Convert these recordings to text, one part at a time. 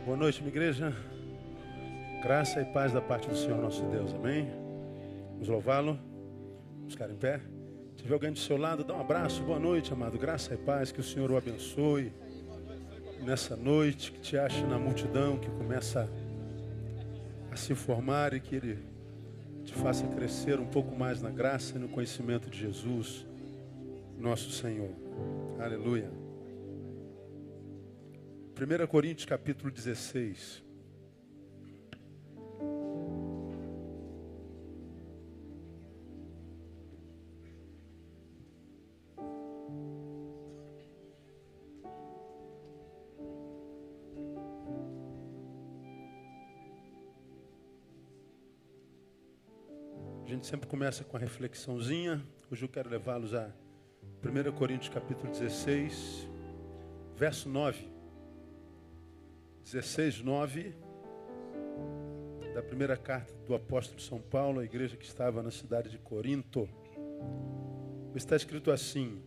Boa noite, minha igreja. Graça e paz da parte do Senhor nosso Deus, amém? Vamos louvá-lo. Vamos ficar em pé. Se tiver alguém do seu lado, dá um abraço. Boa noite, amado. Graça e paz, que o Senhor o abençoe nessa noite, que te ache na multidão, que começa a se formar e que Ele te faça crescer um pouco mais na graça e no conhecimento de Jesus, nosso Senhor. Aleluia. 1 Coríntios capítulo 16. A gente sempre começa com a reflexãozinha. Hoje eu quero levá-los a 1 Coríntios capítulo 16, verso 9. 16, 9, da primeira carta do apóstolo São Paulo, à igreja que estava na cidade de Corinto. Está escrito assim: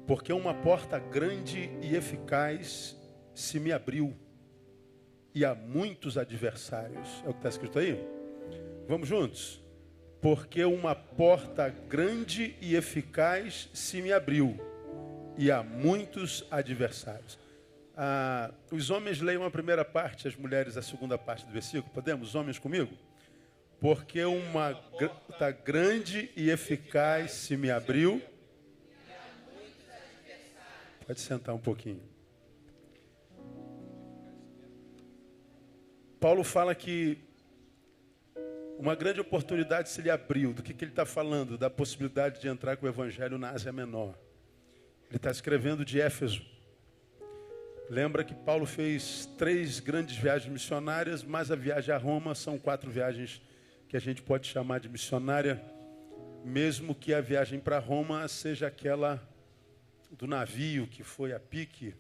porque uma porta grande e eficaz se me abriu, e há muitos adversários. É o que está escrito aí? Vamos juntos? Porque uma porta grande e eficaz se me abriu, e há muitos adversários. Os homens leiam a primeira parte, as mulheres a segunda parte do versículo. Podemos? Os homens comigo? Porque uma porta grande e eficaz se me abriu. Pode sentar um pouquinho. Paulo fala que uma grande oportunidade se lhe abriu. Do que ele está falando? Da possibilidade de entrar com o evangelho na Ásia Menor. Ele está escrevendo de Éfeso. Lembra que Paulo fez 3 grandes viagens missionárias, mas a viagem a Roma são 4 viagens que a gente pode chamar de missionária, mesmo que a viagem para Roma seja aquela do navio que foi a pique,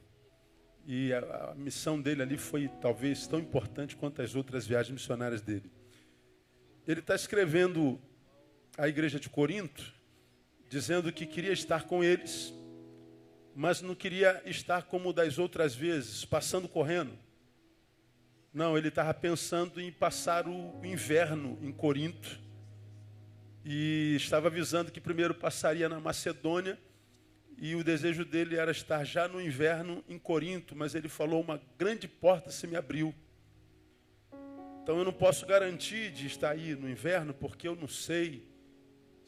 e a missão dele ali foi talvez tão importante quanto as outras viagens missionárias dele. Ele está escrevendo à igreja de Corinto, dizendo que queria estar com eles, mas não queria estar como das outras vezes, passando correndo. Não, ele estava pensando em passar o inverno em Corinto. E estava avisando que primeiro passaria na Macedônia. E o desejo dele era estar já no inverno em Corinto. Mas ele falou, uma grande porta se me abriu. Então eu não posso garantir de estar aí no inverno, porque eu não sei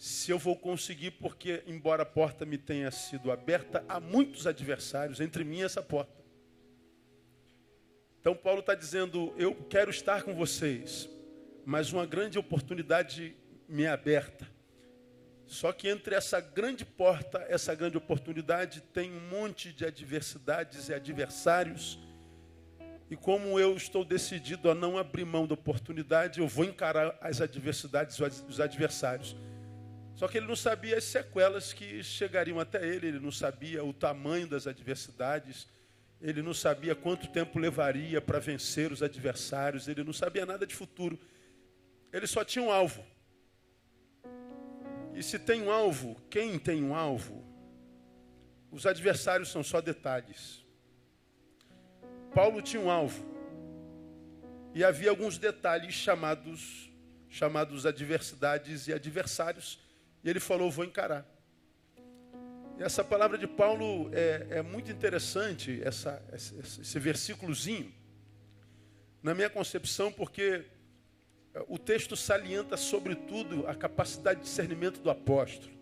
se eu vou conseguir, porque, embora a porta me tenha sido aberta, há muitos adversários entre mim e essa porta. Então, Paulo está dizendo, eu quero estar com vocês, mas uma grande oportunidade me é aberta. Só que entre essa grande porta, essa grande oportunidade, tem um monte de adversidades e adversários. E como eu estou decidido a não abrir mão da oportunidade, eu vou encarar as adversidades e os adversários. Só que ele não sabia as sequelas que chegariam até ele, ele não sabia o tamanho das adversidades, ele não sabia quanto tempo levaria para vencer os adversários, ele não sabia nada de futuro. Ele só tinha um alvo. E se tem um alvo, quem tem um alvo, os adversários são só detalhes. Paulo tinha um alvo. E havia alguns detalhes chamados adversidades e adversários. E ele falou, vou encarar. E essa palavra de Paulo é muito interessante, esse versículozinho, na minha concepção, porque o texto salienta, sobretudo, a capacidade de discernimento do apóstolo.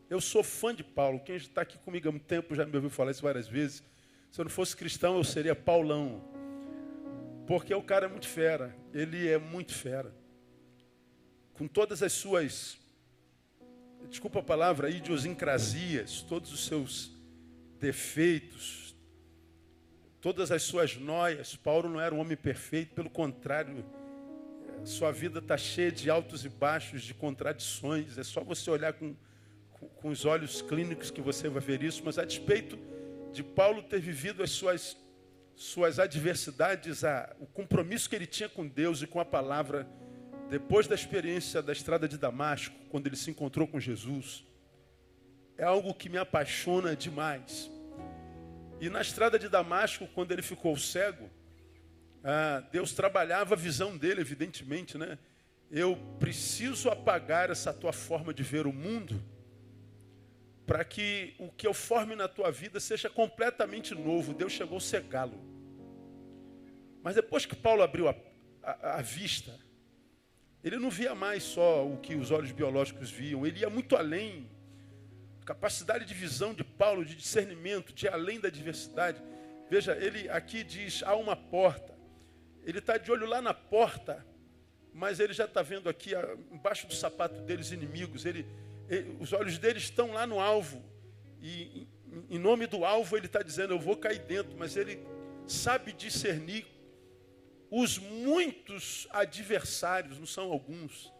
Eu sou fã de Paulo. Quem está aqui comigo há muito tempo já me ouviu falar isso várias vezes. Se eu não fosse cristão, eu seria Paulão. Porque o cara é muito fera. Ele é muito fera. Com todas as suas, desculpa a palavra, idiosincrasias, todos os seus defeitos, todas as suas noias. Paulo não era um homem perfeito, pelo contrário, sua vida está cheia de altos e baixos, de contradições. É só você olhar com os olhos clínicos que você vai ver isso. Mas a despeito de Paulo ter vivido as suas adversidades, o compromisso que ele tinha com Deus e com a palavra, depois da experiência da estrada de Damasco, quando ele se encontrou com Jesus, é algo que me apaixona demais. E na estrada de Damasco, quando ele ficou cego, Deus trabalhava a visão dele, evidentemente, né? Eu preciso apagar essa tua forma de ver o mundo para que o que eu forme na tua vida seja completamente novo. Deus chegou a cegá-lo. Mas depois que Paulo abriu a vista, ele não via mais só o que os olhos biológicos viam, ele ia muito além. A capacidade de visão de Paulo, de discernimento, de além da diversidade. Veja, ele aqui diz, há uma porta. Ele está de olho lá na porta, mas ele já está vendo aqui, embaixo do sapato deles, inimigos. Os olhos dele estão lá no alvo. E em nome do alvo ele está dizendo, eu vou cair dentro. Mas ele sabe discernir os muitos adversários, não são alguns.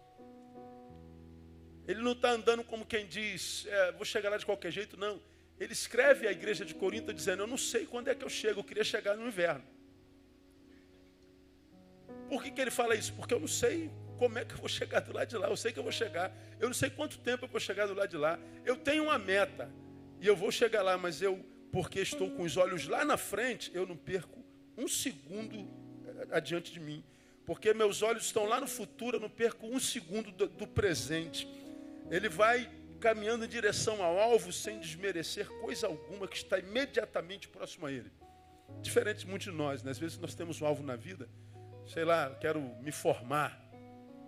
Ele não está andando como quem diz, vou chegar lá de qualquer jeito, não. Ele escreve à igreja de Corinto dizendo, eu não sei quando é que eu chego, eu queria chegar no inverno. Por que ele fala isso? Porque eu não sei como é que eu vou chegar do lado de lá. Eu sei que eu vou chegar. Eu não sei quanto tempo eu vou chegar do lado de lá. Eu tenho uma meta e eu vou chegar lá, mas porque estou com os olhos lá na frente, eu não perco um segundo adiante de mim. Porque meus olhos estão lá no futuro, eu não perco um segundo do presente. Ele vai caminhando em direção ao alvo sem desmerecer coisa alguma que está imediatamente próximo a ele. Diferente muito de nós, né? Às vezes nós temos um alvo na vida, sei lá, quero me formar,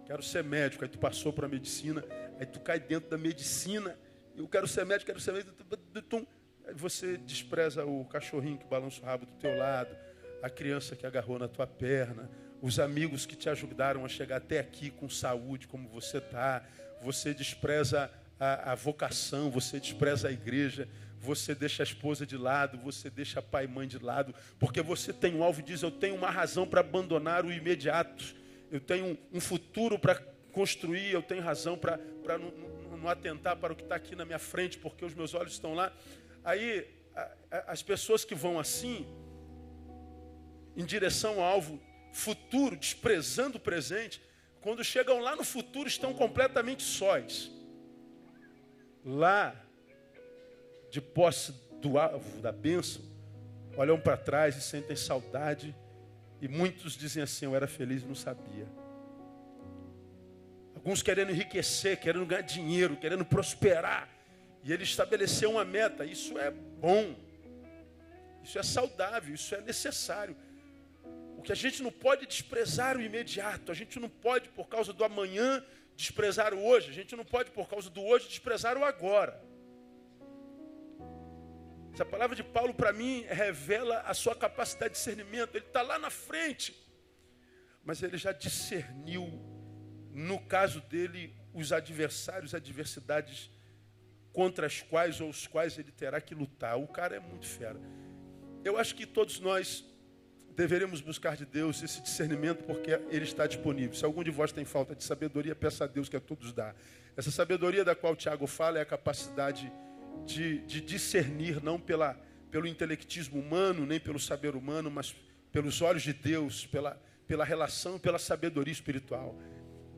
quero ser médico, aí tu passou para a medicina, aí tu cai dentro da medicina, eu quero ser médico, aí você despreza o cachorrinho que balança o rabo do teu lado, a criança que agarrou na tua perna, os amigos que te ajudaram a chegar até aqui com saúde, como você está, você despreza a vocação, você despreza a igreja, você deixa a esposa de lado, você deixa pai e mãe de lado, porque você tem um alvo e diz, eu tenho uma razão para abandonar o imediato, eu tenho um futuro para construir, eu tenho razão para não atentar para o que está aqui na minha frente, porque os meus olhos estão lá. Aí, as pessoas que vão assim, em direção ao alvo futuro, desprezando o presente, quando chegam lá no futuro, estão completamente sós. Lá, de posse do alvo, da bênção, olham para trás e sentem saudade, e muitos dizem assim, eu era feliz e não sabia. Alguns querendo enriquecer, querendo ganhar dinheiro, querendo prosperar, e ele estabeleceu uma meta. Isso é bom, isso é saudável, isso é necessário. O que a gente não pode desprezar o imediato, a gente não pode, por causa do amanhã, desprezar o hoje, a gente não pode, por causa do hoje, desprezar o agora. Essa palavra de Paulo, para mim, revela a sua capacidade de discernimento. Ele está lá na frente, mas ele já discerniu, no caso dele, os adversários, adversidades contra as quais ou os quais ele terá que lutar. O cara é muito fera. Eu acho que todos nós deveríamos buscar de Deus esse discernimento, porque ele está disponível. Se algum de vós tem falta de sabedoria, peça a Deus que a todos dá. Essa sabedoria da qual o Tiago fala é a capacidade de discernir, não pelo intelectismo humano, nem pelo saber humano, mas pelos olhos de Deus, pela relação, pela sabedoria espiritual.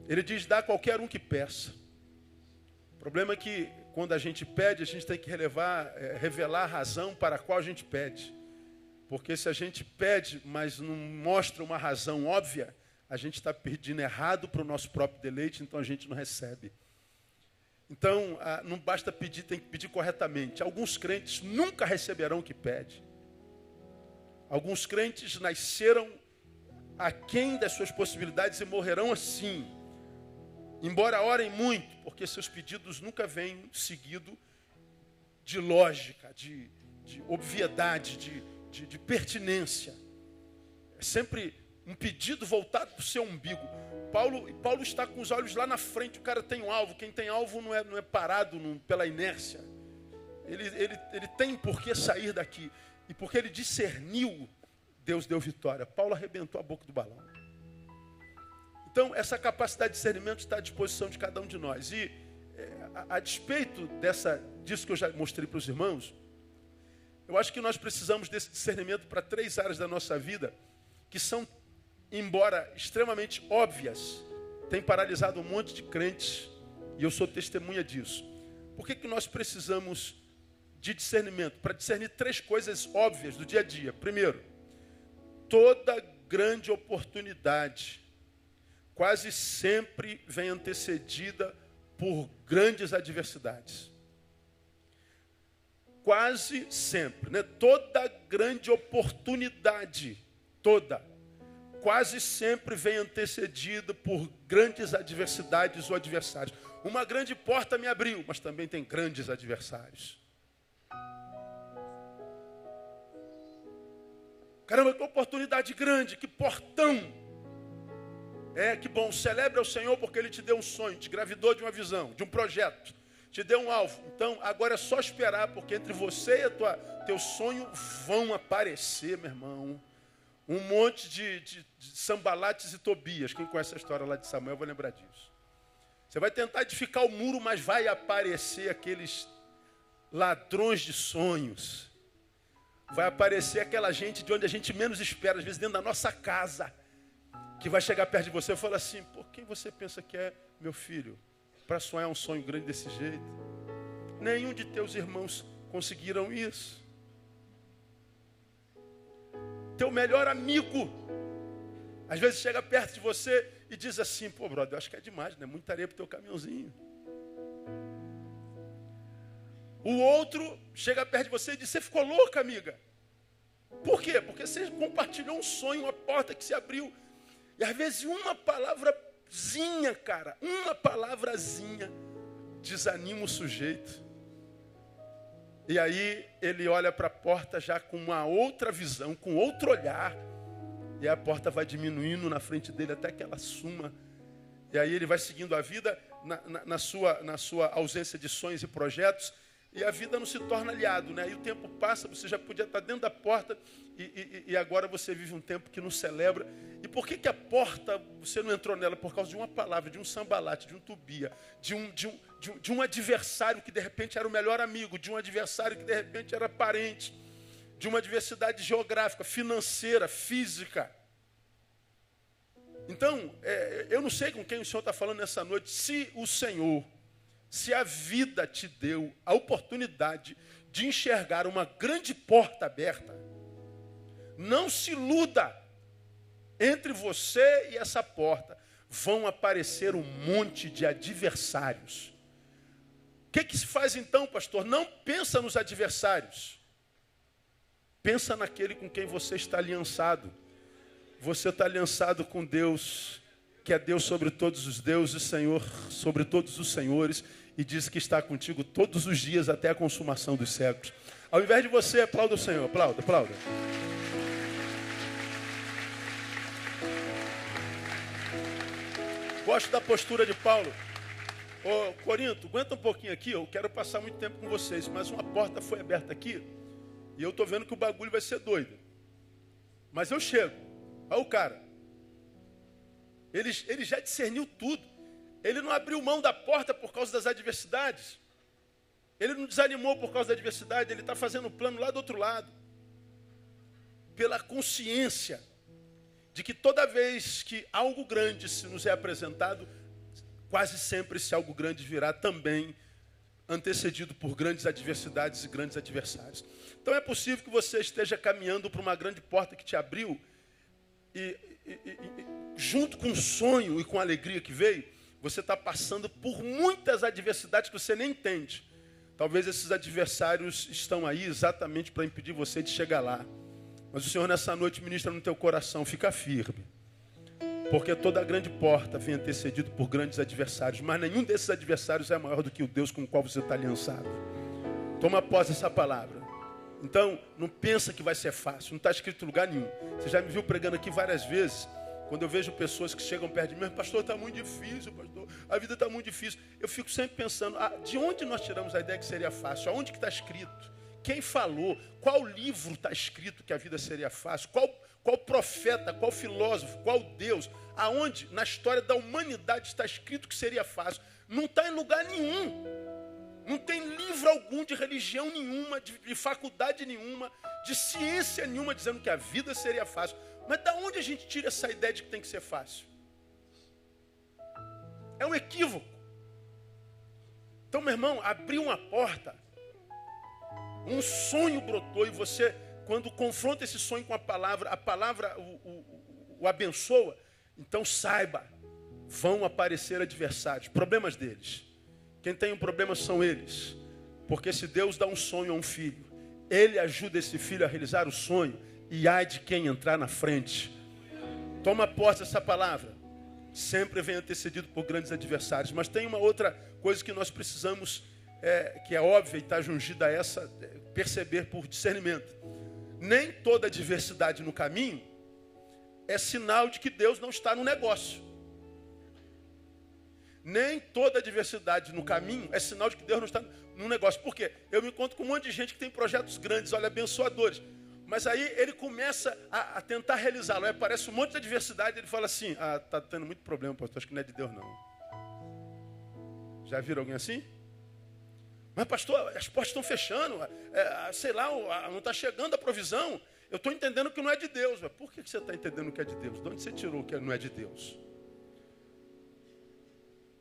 Ele diz, dá a qualquer um que peça. O problema é que, quando a gente pede, a gente tem que revelar a razão para a qual a gente pede. Porque se a gente pede, mas não mostra uma razão óbvia, a gente está pedindo errado para o nosso próprio deleite, então a gente não recebe. Então, não basta pedir, tem que pedir corretamente. Alguns crentes nunca receberão o que pede. Alguns crentes nasceram aquém das suas possibilidades e morrerão assim. Embora orem muito, porque seus pedidos nunca vêm seguido de lógica, de obviedade, de pertinência. É sempre um pedido voltado para o seu umbigo. Paulo está com os olhos lá na frente, o cara tem um alvo. Quem tem alvo não é parado pela inércia. Ele tem por que sair daqui. E porque ele discerniu, Deus deu vitória. Paulo arrebentou a boca do balão. Então, essa capacidade de discernimento está à disposição de cada um de nós. E, a despeito disso que eu já mostrei para os irmãos, eu acho que nós precisamos desse discernimento para 3 áreas da nossa vida, que são, embora extremamente óbvias, têm paralisado um monte de crentes, e eu sou testemunha disso. Por que nós precisamos de discernimento para discernir 3 coisas óbvias do dia a dia. Primeiro, toda grande oportunidade quase sempre vem antecedida por grandes adversidades. Quase sempre, né? Toda grande oportunidade, quase sempre vem antecedida por grandes adversidades ou adversários. Uma grande porta me abriu, mas também tem grandes adversários. Caramba, que oportunidade grande, que portão. Que bom, celebre ao Senhor porque Ele te deu um sonho, te engravidou de uma visão, de um projeto, te deu um alvo. Então, agora é só esperar, porque entre você e teu sonho vão aparecer, meu irmão, um monte de Sanbalates e Tobias. Quem conhece a história lá de Samuel vai lembrar disso. Você vai tentar edificar o muro, mas vai aparecer aqueles ladrões de sonhos. Vai aparecer aquela gente de onde a gente menos espera, às vezes dentro da nossa casa, que vai chegar perto de você e falar assim: pô, quem você pensa que é, meu filho, para sonhar um sonho grande desse jeito? Nenhum de teus irmãos conseguiram isso. Teu melhor amigo, às vezes chega perto de você e diz assim: pô, brother, eu acho que é demais, né? Muita areia pro teu caminhãozinho. O outro chega perto de você e diz: você ficou louca, amiga? Por quê? Porque você compartilhou um sonho, uma porta que se abriu. E às vezes uma palavrazinha, cara, uma palavrazinha desanima o sujeito. E aí ele olha para a porta já com uma outra visão, com outro olhar. E a porta vai diminuindo na frente dele até que ela suma. E aí ele vai seguindo a vida na sua ausência de sonhos e projetos. E a vida não se torna aliado, né? E o tempo passa, você já podia estar dentro da porta e agora você vive um tempo que não celebra. E por que a porta, você não entrou nela? Por causa de uma palavra, de um Sanbalate, de um Tobia, de um adversário que de repente era o melhor amigo, de um adversário que de repente era parente, de uma adversidade geográfica, financeira, física. Então, eu não sei com quem o Senhor está falando nessa noite. Se a vida te deu a oportunidade de enxergar uma grande porta aberta, não se iluda. Entre você e essa porta vão aparecer um monte de adversários. O que se faz então, pastor? Não pensa nos adversários. Pensa naquele com quem você está aliançado. Você está aliançado com Deus, que é Deus sobre todos os deuses, Senhor sobre todos os senhores, e diz que está contigo todos os dias até a consumação dos séculos. Ao invés de você, aplauda o Senhor, aplauda. Gosto da postura de Paulo. Ô, Corinto, aguenta um pouquinho aqui, eu quero passar muito tempo com vocês, mas uma porta foi aberta aqui, e eu estou vendo que o bagulho vai ser doido. Mas eu chego. Olha o cara. Ele já discerniu tudo. Ele não abriu mão da porta por causa das adversidades. Ele não desanimou por causa da adversidade. Ele está fazendo o plano lá do outro lado. Pela consciência de que toda vez que algo grande se nos é apresentado, quase sempre esse algo grande virá também antecedido por grandes adversidades e grandes adversários. Então é possível que você esteja caminhando para uma grande porta que te abriu e junto com o sonho e com a alegria que veio, você está passando por muitas adversidades que você nem entende. Talvez esses adversários estão aí exatamente para impedir você de chegar lá. Mas o Senhor nessa noite ministra no teu coração, fica firme. Porque toda grande porta vem antecedido por grandes adversários, mas nenhum desses adversários é maior do que o Deus com o qual você está aliançado. Toma posse dessa palavra. Então, não pensa que vai ser fácil, não está escrito em lugar nenhum. Você já me viu pregando aqui várias vezes, quando eu vejo pessoas que chegam perto de mim, pastor, está muito difícil, pastor, a vida está muito difícil. Eu fico sempre pensando, de onde nós tiramos a ideia que seria fácil? Aonde que está escrito? Quem falou? Qual livro está escrito que a vida seria fácil? Qual profeta, qual filósofo, qual Deus? Aonde na história da humanidade está escrito que seria fácil? Não está em lugar nenhum. Não tem livro algum de religião nenhuma, de faculdade nenhuma, de ciência nenhuma dizendo que a vida seria fácil. Mas da onde a gente tira essa ideia de que tem que ser fácil? É um equívoco. Então, meu irmão, abrir uma porta, Um sonho brotou e você, quando confronta esse sonho com a palavra o abençoa. Então saiba, vão aparecer adversários, problemas deles. Quem tem um problema são eles. Porque se Deus dá um sonho a um filho, Ele ajuda esse filho a realizar o sonho, e ai de quem entrar na frente. Toma posse dessa palavra. Sempre vem antecedido por grandes adversários. Mas tem uma outra coisa que nós precisamos, que é óbvia e está jungida a essa, perceber por discernimento. Nem toda adversidade no caminho é sinal de que Deus não está no negócio. Nem toda adversidade no caminho é sinal de que Deus não está no negócio. Por quê? Eu me encontro com um monte de gente que tem projetos grandes, olha, abençoadores. Mas aí ele começa a tentar realizá-lo. Aí aparece um monte de adversidade, ele fala assim, está tendo muito problema, pastor, acho que não é de Deus não. Já viram alguém assim? Mas pastor, as portas estão fechando, sei lá, não está chegando a provisão. Eu estou entendendo que não é de Deus. Mas por que você está entendendo que é de Deus? De onde você tirou que não é de Deus?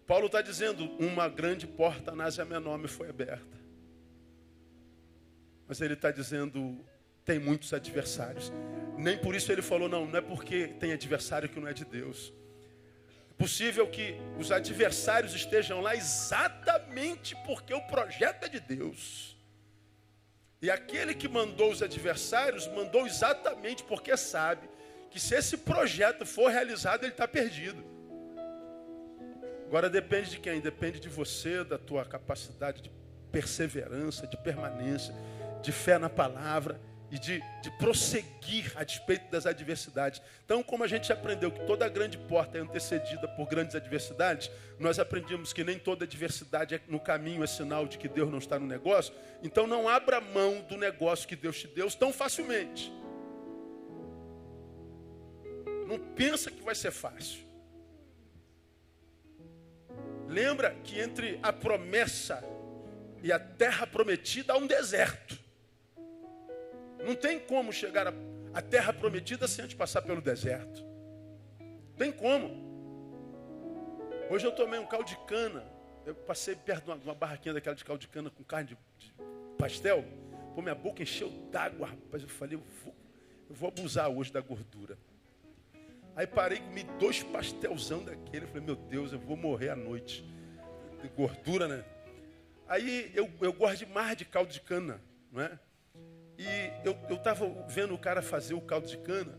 Paulo está dizendo, uma grande porta na Ásia Menor me foi aberta. Mas ele está dizendo, tem muitos adversários. Nem por isso ele falou, não é porque tem adversário que não é de Deus. É possível que os adversários estejam lá exatamente porque o projeto é de Deus. E aquele que mandou os adversários, mandou exatamente porque sabe que se esse projeto for realizado, ele está perdido. Agora depende de quem? Depende de você, da tua capacidade de perseverança, de permanência, de fé na palavra e de prosseguir a despeito das adversidades. Então, como a gente aprendeu que toda grande porta é antecedida por grandes adversidades, nós aprendemos que nem toda adversidade no caminho é sinal de que Deus não está no negócio. Então não abra mão do negócio que Deus te deu tão facilmente. Não pensa que vai ser fácil. Lembra que entre a promessa e a terra prometida há um deserto. Não tem como chegar à terra prometida sem antes passar pelo deserto. Tem como. Hoje eu tomei um caldo de cana. Eu passei perto de uma barraquinha daquela de caldo de cana com carne de pastel. Pô, minha boca encheu d'água, rapaz. Eu falei, eu vou abusar hoje da gordura. Aí parei e comi 2 pastelzão daquele. Eu falei, meu Deus, eu vou morrer à noite. De gordura, né? Aí eu gosto demais de caldo de cana, não é? E eu estava vendo o cara fazer o caldo de cana.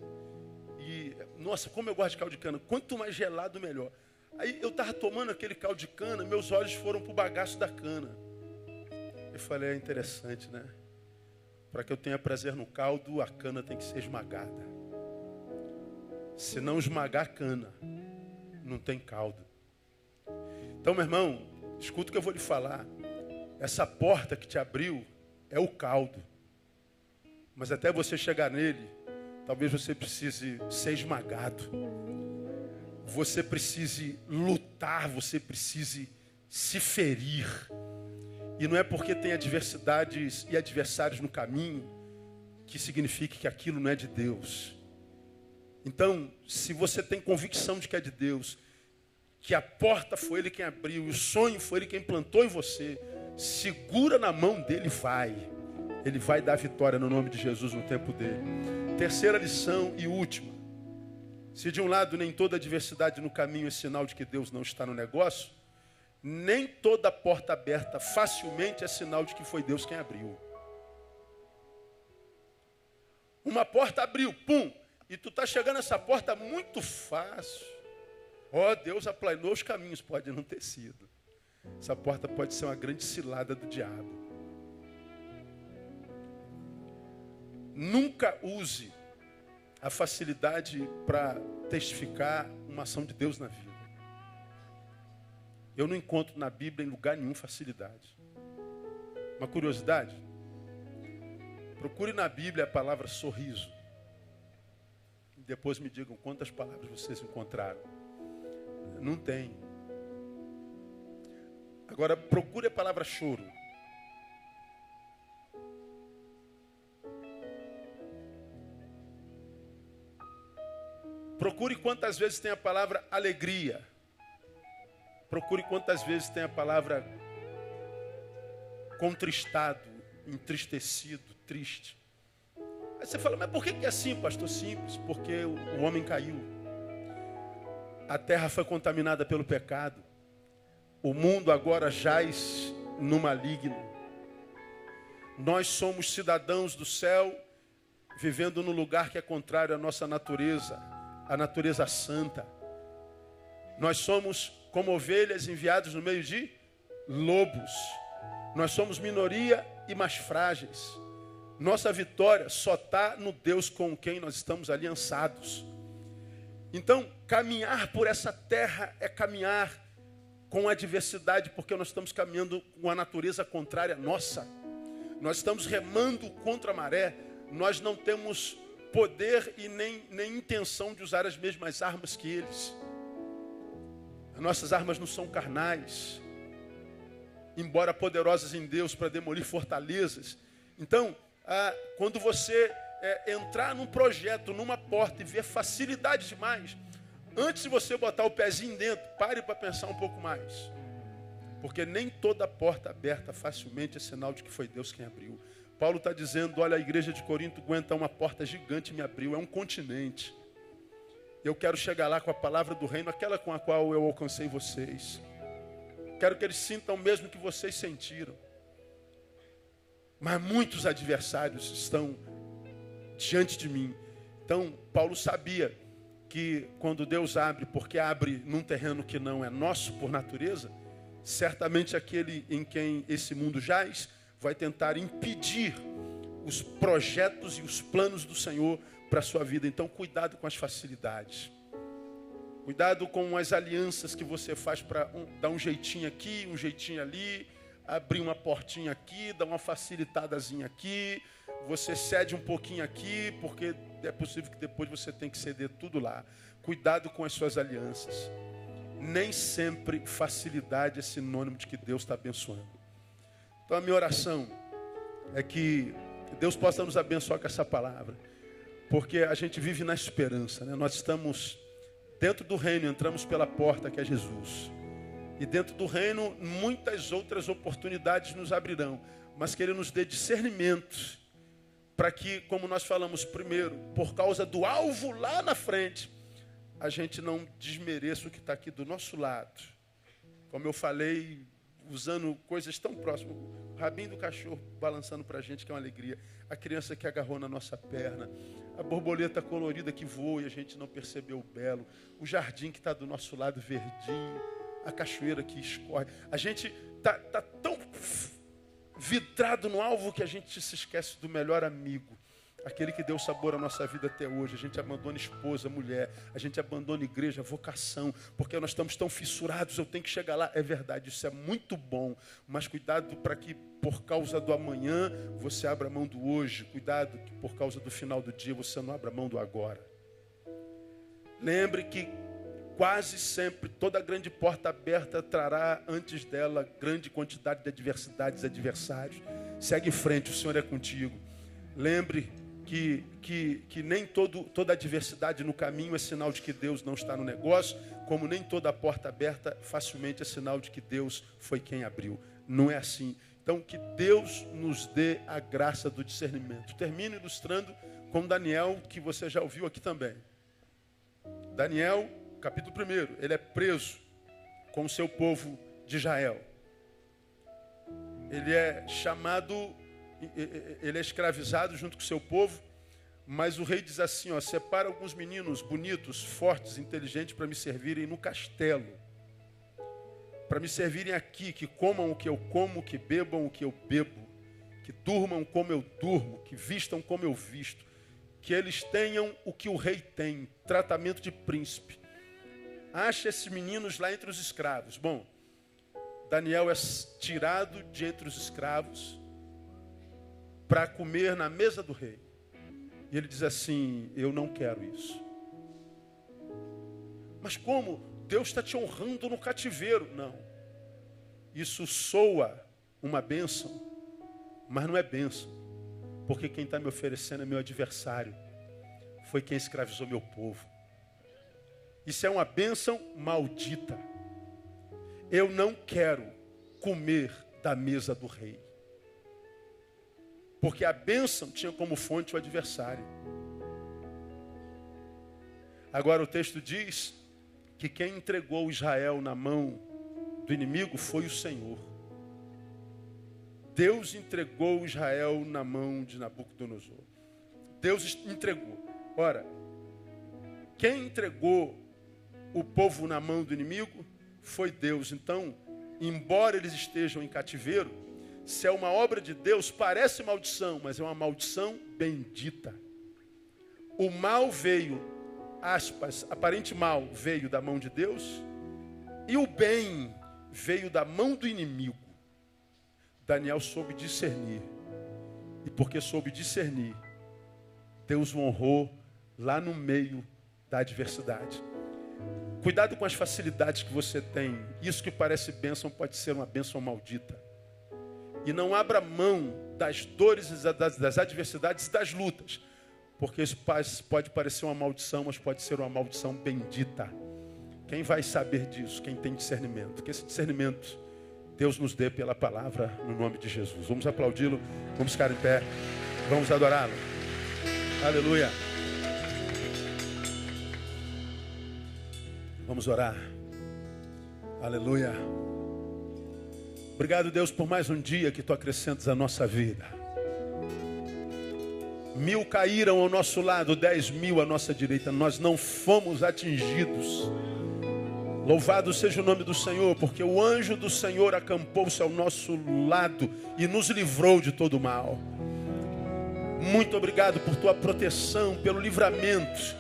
E, nossa, como eu gosto de caldo de cana. Quanto mais gelado, melhor. Aí eu estava tomando aquele caldo de cana, meus olhos foram para o bagaço da cana. Eu falei, é interessante, né? Para que eu tenha prazer no caldo, a cana tem que ser esmagada. Se não esmagar a cana, não tem caldo. Então, meu irmão, escuta o que eu vou lhe falar. Essa porta que te abriu é o caldo. Mas até você chegar nele, talvez você precise ser esmagado. Você precise lutar, você precise se ferir. E não é porque tem adversidades e adversários no caminho que signifique que aquilo não é de Deus. Então, se você tem convicção de que é de Deus, que a porta foi Ele quem abriu, e o sonho foi Ele quem plantou em você, segura na mão dele e vai. Ele vai dar vitória no nome de Jesus no tempo dele. Terceira lição e última. Se de um lado nem toda adversidade no caminho é sinal de que Deus não está no negócio, nem toda porta aberta facilmente é sinal de que foi Deus quem abriu. Uma porta abriu, pum! E tu está chegando nessa porta muito fácil. Deus aplanou os caminhos. Pode não ter sido. Essa porta pode ser uma grande cilada do diabo. Nunca use a facilidade para testificar uma ação de Deus na vida. Eu não encontro na Bíblia em lugar nenhum facilidade. Uma curiosidade? Procure na Bíblia a palavra sorriso. Depois me digam quantas palavras vocês encontraram. Não tem. Agora procure a palavra choro. Procure quantas vezes tem a palavra alegria. Procure quantas vezes tem a palavra contristado, entristecido, triste. Aí você fala, mas por que é assim, pastor? Simples, porque o homem caiu. A terra foi contaminada pelo pecado. O mundo agora jaz no maligno. Nós somos cidadãos do céu, vivendo num lugar que é contrário à nossa natureza, a natureza santa. Nós somos como ovelhas enviados no meio de lobos. Nós somos minoria e mais frágeis. Nossa vitória só está no Deus com quem nós estamos aliançados. Então, caminhar por essa terra é caminhar com adversidade, porque nós estamos caminhando com a natureza contrária à nossa. Nós estamos remando contra a maré. Nós não temos poder e nem intenção de usar as mesmas armas que eles. As nossas armas não são carnais, embora poderosas em Deus para demolir fortalezas. Então, quando você entrar num projeto, numa porta e ver facilidade demais, antes de você botar o pezinho dentro, pare para pensar um pouco mais. Porque nem toda porta aberta facilmente é sinal de que foi Deus quem abriu. Paulo está dizendo, olha, a igreja de Corinto aguenta uma porta gigante e me abriu, é um continente. Eu quero chegar lá com a palavra do reino, aquela com a qual eu alcancei vocês. Quero que eles sintam o mesmo que vocês sentiram. Mas muitos adversários estão diante de mim. Então, Paulo sabia que quando Deus abre, porque abre num terreno que não é nosso por natureza, certamente aquele em quem esse mundo jaz vai tentar impedir os projetos e os planos do Senhor para a sua vida. Então, cuidado com as facilidades. Cuidado com as alianças que você faz para dar um jeitinho aqui, um jeitinho ali, abrir uma portinha aqui, dar uma facilitadazinha aqui, você cede um pouquinho aqui, porque é possível que depois você tenha que ceder tudo lá. Cuidado com as suas alianças. Nem sempre facilidade é sinônimo de que Deus está abençoando. Então a minha oração é que Deus possa nos abençoar com essa palavra, porque a gente vive na esperança, né? Nós estamos dentro do reino, entramos pela porta que é Jesus. E dentro do reino, muitas outras oportunidades nos abrirão. Mas que Ele nos dê discernimento, para que, como nós falamos primeiro, por causa do alvo lá na frente, a gente não desmereça o que está aqui do nosso lado. Como eu falei, usando coisas tão próximas. O rabinho do cachorro balançando para a gente, que é uma alegria. A criança que agarrou na nossa perna. A borboleta colorida que voa e a gente não percebeu o belo. O jardim que está do nosso lado verdinho. A cachoeira que escorre. A gente está tão vidrado no alvo que a gente se esquece do melhor amigo. Aquele que deu sabor à nossa vida até hoje. A gente abandona esposa, mulher. A gente abandona igreja, vocação. Porque nós estamos tão fissurados, eu tenho que chegar lá. É verdade, isso é muito bom. Mas cuidado para que por causa do amanhã você abra mão do hoje. Cuidado que por causa do final do dia você não abra mão do agora. Lembre que quase sempre toda grande porta aberta trará antes dela grande quantidade de adversidades e adversários. Segue em frente, o Senhor é contigo. Lembre que nem toda adversidade no caminho é sinal de que Deus não está no negócio, como nem toda porta aberta facilmente é sinal de que Deus foi quem abriu. Não é assim. Então, que Deus nos dê a graça do discernimento. Termino ilustrando com Daniel, que você já ouviu aqui também. Daniel, capítulo 1, ele é preso com o seu povo de Israel. Ele é chamado, ele é escravizado junto com o seu povo, mas o rei diz assim, ó, separa alguns meninos bonitos, fortes, inteligentes para me servirem no castelo. Para me servirem aqui, que comam o que eu como, que bebam o que eu bebo, que durmam como eu durmo, que vistam como eu visto, que eles tenham o que o rei tem, tratamento de príncipe. Acha esses meninos lá entre os escravos. Bom, Daniel é tirado de entre os escravos para comer na mesa do rei. E ele diz assim, eu não quero isso. Mas como? Deus está te honrando no cativeiro. Não. Isso soa uma bênção, mas não é bênção. Porque quem está me oferecendo é meu adversário. Foi quem escravizou meu povo. Isso é uma bênção maldita. Eu não quero comer da mesa do rei. Porque a bênção tinha como fonte o adversário. Agora o texto diz que quem entregou Israel na mão do inimigo foi o Senhor. Deus entregou Israel na mão de Nabucodonosor. Deus entregou. Ora, quem entregou o povo na mão do inimigo foi Deus. Então, embora eles estejam em cativeiro, se é uma obra de Deus, parece maldição, mas é uma maldição bendita. O mal veio, aspas, aparente mal veio da mão de Deus, e o bem veio da mão do inimigo. Daniel soube discernir. E porque soube discernir, Deus o honrou lá no meio da adversidade. Cuidado com as facilidades que você tem. Isso que parece bênção pode ser uma bênção maldita. E não abra mão das dores, das adversidades e das lutas. Porque isso pode parecer uma maldição, mas pode ser uma maldição bendita. Quem vai saber disso? Quem tem discernimento. Que esse discernimento Deus nos dê pela palavra, no nome de Jesus. Vamos aplaudi-lo, vamos ficar em pé, vamos adorá-lo. Aleluia. Vamos orar. Aleluia. Obrigado, Deus, por mais um dia que Tu acrescentas à nossa vida. 1000 caíram ao nosso lado, 10.000 à nossa direita. Nós não fomos atingidos. Louvado seja o nome do Senhor, porque o anjo do Senhor acampou-se ao nosso lado e nos livrou de todo o mal. Muito obrigado por Tua proteção, pelo livramento.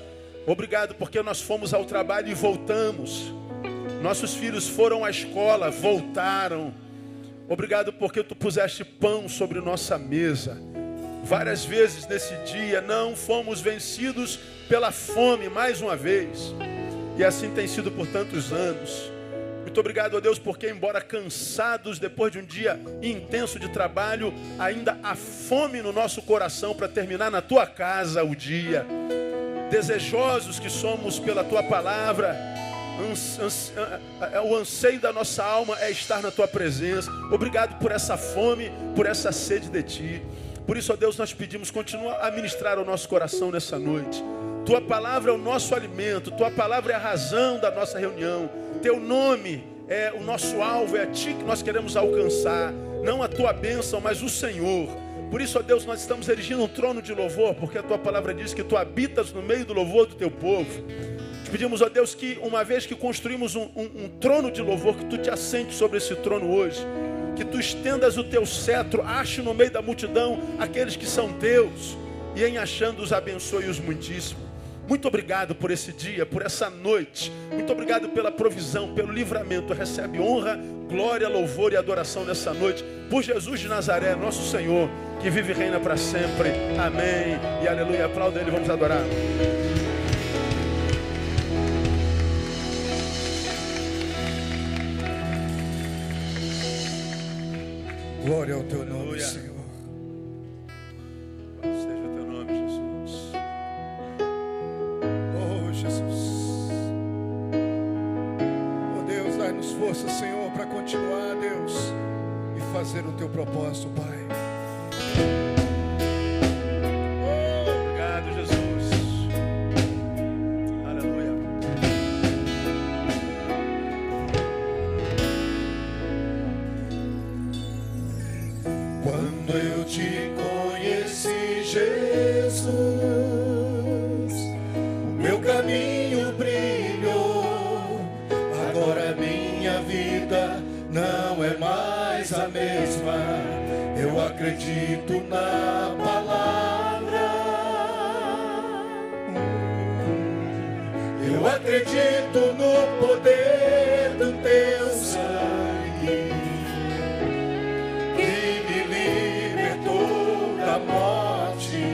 Obrigado porque nós fomos ao trabalho e voltamos. Nossos filhos foram à escola, voltaram. Obrigado porque Tu puseste pão sobre nossa mesa. Várias vezes nesse dia não fomos vencidos pela fome mais uma vez. E assim tem sido por tantos anos. Muito obrigado a Deus porque, embora cansados depois de um dia intenso de trabalho, ainda há fome no nosso coração para terminar na Tua casa o dia. Desejosos que somos pela Tua palavra, o anseio da nossa alma é estar na Tua presença. Obrigado por essa fome, por essa sede de Ti. Por isso, ó Deus, nós pedimos, continua a ministrar ao nosso coração nessa noite. Tua palavra é o nosso alimento, Tua palavra é a razão da nossa reunião. Teu nome é o nosso alvo, é a Ti que nós queremos alcançar. Não a Tua bênção, mas o Senhor. Por isso, ó Deus, nós estamos erigindo um trono de louvor, porque a Tua palavra diz que Tu habitas no meio do louvor do Teu povo. Te pedimos, ó Deus, que uma vez que construímos um trono de louvor, que Tu te assentes sobre esse trono hoje. Que Tu estendas o Teu cetro, ache no meio da multidão aqueles que são Teus, e em achando-os abençoe-os muitíssimo. Muito obrigado por esse dia, por essa noite. Muito obrigado pela provisão, pelo livramento. Recebe honra, glória, louvor e adoração nessa noite. Por Jesus de Nazaré, nosso Senhor, que vive e reina para sempre. Amém e aleluia. Aplauda Ele, vamos adorar. Glória ao Teu nome, Senhor. Seja o Teu nome, Jesus. Oh, Jesus. Oh, Deus, dai-nos força, Senhor, para continuar, Deus, e fazer o Teu propósito, Pai. Obrigado, Jesus. Aleluia. Quando eu Te conheci, Jesus, o meu caminho brilhou. Agora minha vida não é mais a mesma. Eu acredito na palavra. Eu acredito no poder do Teu sangue, que me libertou da morte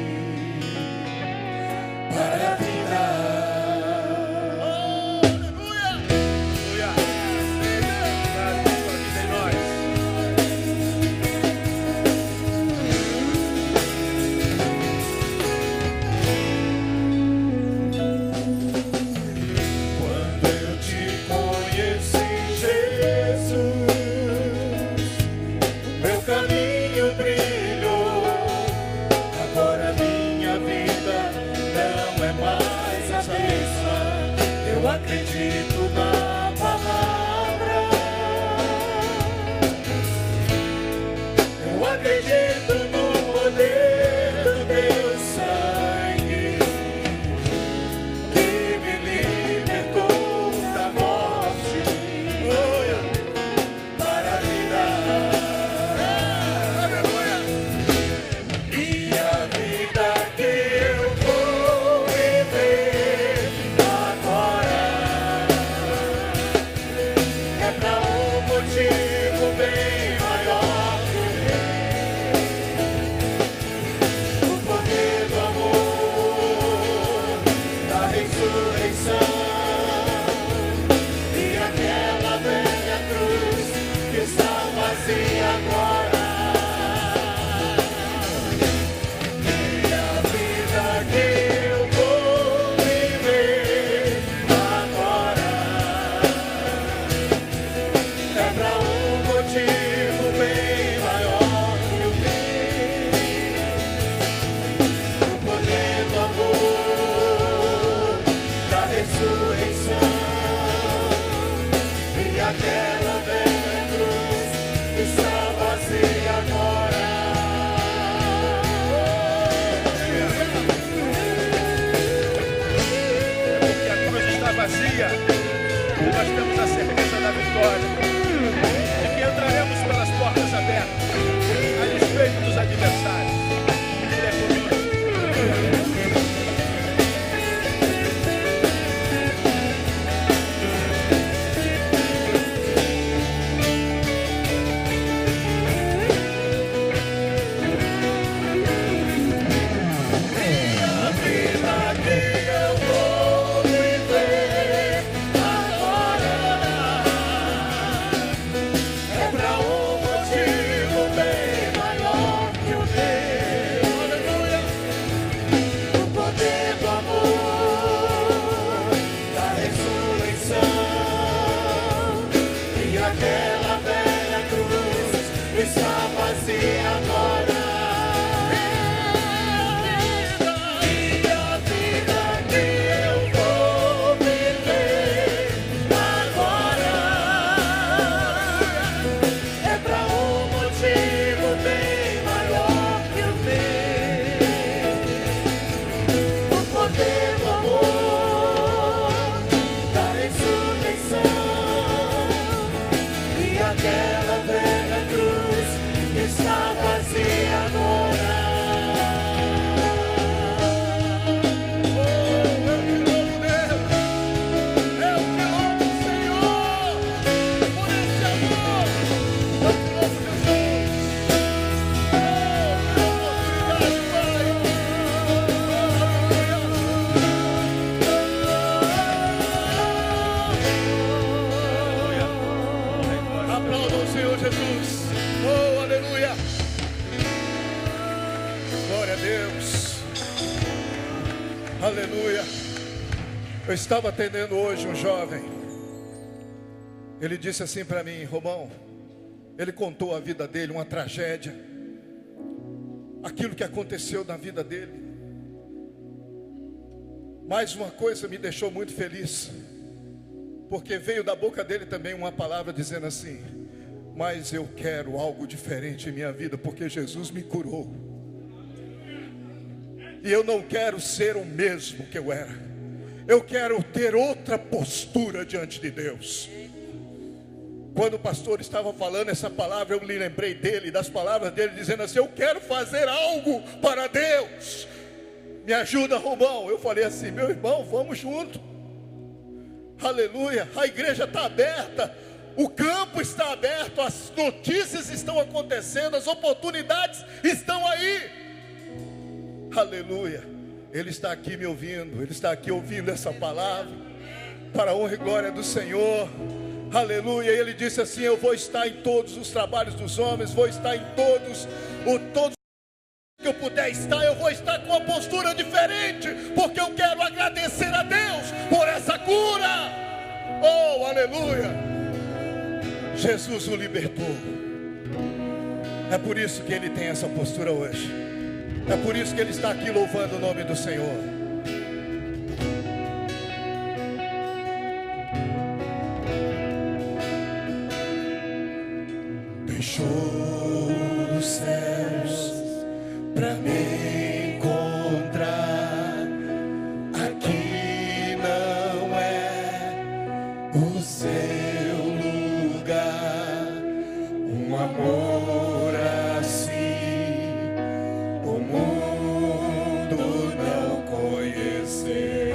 para a vida. Aleluia. Obrigado pela vida em nós. Quando eu Te conheci, Jesus, Eu acredito na palavra. Eu acredito no poder do teu sangue, que me libertou da morte para a vida. Aleluia! E a vida que eu vou viver agora é pra um motivo bem maior que o poder do amor, da ressurreição e aquela velha cruz que está vazia agora. E a vida que eu vou viver agora é pra um motivo bem maior que o poder do amor, da ressurreição e aquela velha cruz que está vazia agora. Porque a cruz está vazia, nós temos a certeza da vitória, de que entraremos pelas portas abertas, a despeito dos adversários. Ele é conosco. A vida que eu vou viver agora é pra um motivo bem maior que o teu. Aleluia! O poder do amor, da ressurreição e aquela velha cruz está vazia agora. E a vida que eu vou viver agora é pra um motivo bem maior que o teu. O poder do amor, da ressurreição e aquela velha cruz que está vazia agora. Aplauda o Senhor Jesus. Oh, aleluia. Glória a Deus. Aleluia. Eu estava atendendo hoje um jovem. Ele disse assim para mim: Romão, ele contou a vida dele, uma tragédia, aquilo que aconteceu na vida dele. Mais uma coisa me deixou muito feliz, porque veio da boca dele também uma palavra dizendo assim: mas eu quero algo diferente em minha vida, porque Jesus me curou. E eu não quero ser o mesmo que eu era. Eu quero ter outra postura diante de Deus. Quando o pastor estava falando essa palavra, eu me lembrei dele, das palavras dele, dizendo assim: eu quero fazer algo para Deus. Me ajuda, Romão. Eu falei assim: meu irmão, vamos junto. Aleluia. A igreja está aberta, o campo está aberto, as notícias estão acontecendo, as oportunidades estão aí. Aleluia. Ele está aqui me ouvindo, ele está aqui ouvindo essa palavra, para a honra e glória do Senhor. Aleluia. E ele disse assim: eu vou estar em todos os trabalhos dos homens, vou estar em todos que eu puder estar, eu vou estar com uma postura diferente, porque eu quero agradecer a Deus por essa cura. Oh, aleluia. Jesus o libertou. É por isso que ele tem essa postura hoje. É por isso que ele está aqui louvando o nome do Senhor. deixou os céus para me encontrar. Aqui não é o seu lugar. Um amor assim o mundo não conheceu.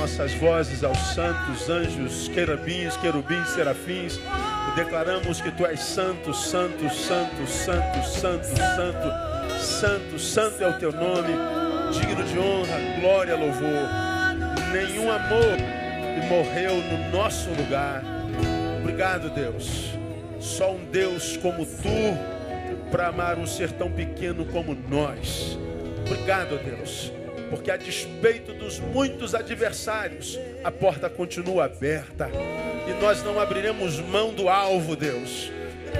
nossas vozes aos santos, anjos, querubins, serafins, e declaramos que Tu és santo, santo, santo, santo, santo, santo, santo, santo é o Teu nome, digno de honra, glória, louvor. Nenhum amor morreu no nosso lugar. Obrigado, Deus. Só um Deus como Tu para amar um ser tão pequeno como nós. Obrigado, Deus. Porque a despeito dos muitos adversários, a porta continua aberta. E nós não abriremos mão do alvo, Deus.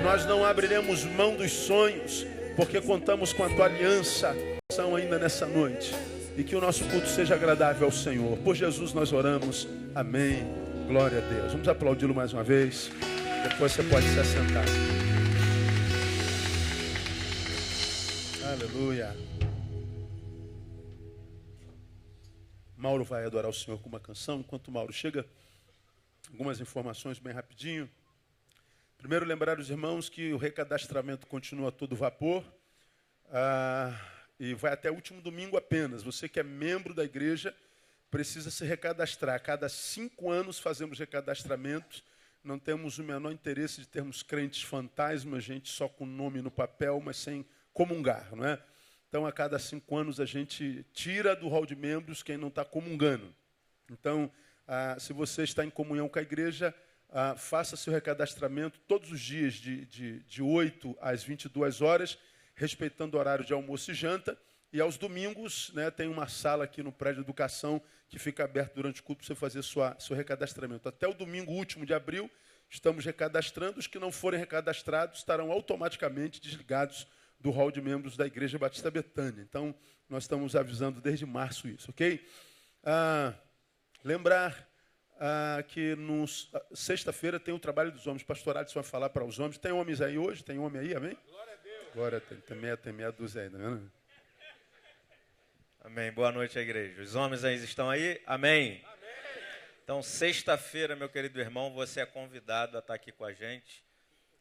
Nós não abriremos mão dos sonhos, porque contamos com a Tua aliança ainda nessa noite. E que o nosso culto seja agradável ao Senhor. Por Jesus nós oramos. Amém. Glória a Deus. Vamos aplaudi-lo mais uma vez. Depois você pode se assentar. Aleluia. Mauro vai adorar o Senhor com uma canção. Enquanto o Mauro chega, algumas informações bem rapidinho. Primeiro, lembrar os irmãos que o recadastramento continua a todo vapor. E vai até o último domingo apenas. Você que é membro da igreja precisa se recadastrar. A cada 5 anos fazemos recadastramento. Não temos o menor interesse de termos crentes fantasmas, gente só com nome no papel, mas sem comungar, não é? Então, a cada 5 anos, a gente tira do hall de membros quem não está comungando. Então, se você está em comunhão com a igreja, faça seu recadastramento todos os dias de 8 às 22 horas, respeitando o horário de almoço e janta. E aos domingos, né, tem uma sala aqui no prédio de educação que fica aberta durante o culto para você fazer seu recadastramento. Até o domingo último de abril, estamos recadastrando. Os que não forem recadastrados estarão automaticamente desligados do hall de membros da Igreja Batista Betânia. Então, nós estamos avisando desde março isso, ok? Lembrar que sexta-feira tem o trabalho dos homens. Pastor Adson vai falar para os homens. Tem homens aí hoje? Tem homem aí, amém? Glória a Deus. Glória, tem meia dúzia ainda, né? Amém. Boa noite, igreja. Os homens aí estão aí? Amém. Amém. Então, sexta-feira, meu querido irmão, você é convidado a estar aqui com a gente.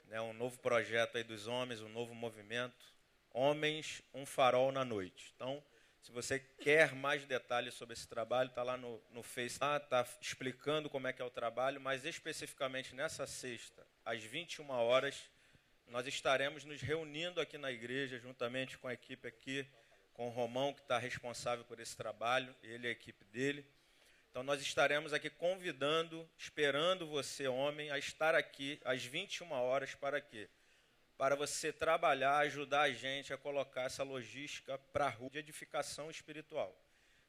Um novo projeto aí dos homens, um novo movimento. Homens, um farol na noite. Então, se você quer mais detalhes sobre esse trabalho, está lá no Face, está explicando como é que é o trabalho, mas especificamente nessa sexta, às 21 horas, nós estaremos nos reunindo aqui na igreja, juntamente com a equipe aqui, com o Romão, que está responsável por esse trabalho, ele e a equipe dele. Então, nós estaremos aqui convidando, esperando você, homem, a estar aqui às 21 horas para quê? Para você trabalhar, ajudar a gente a colocar essa logística para a rua de edificação espiritual.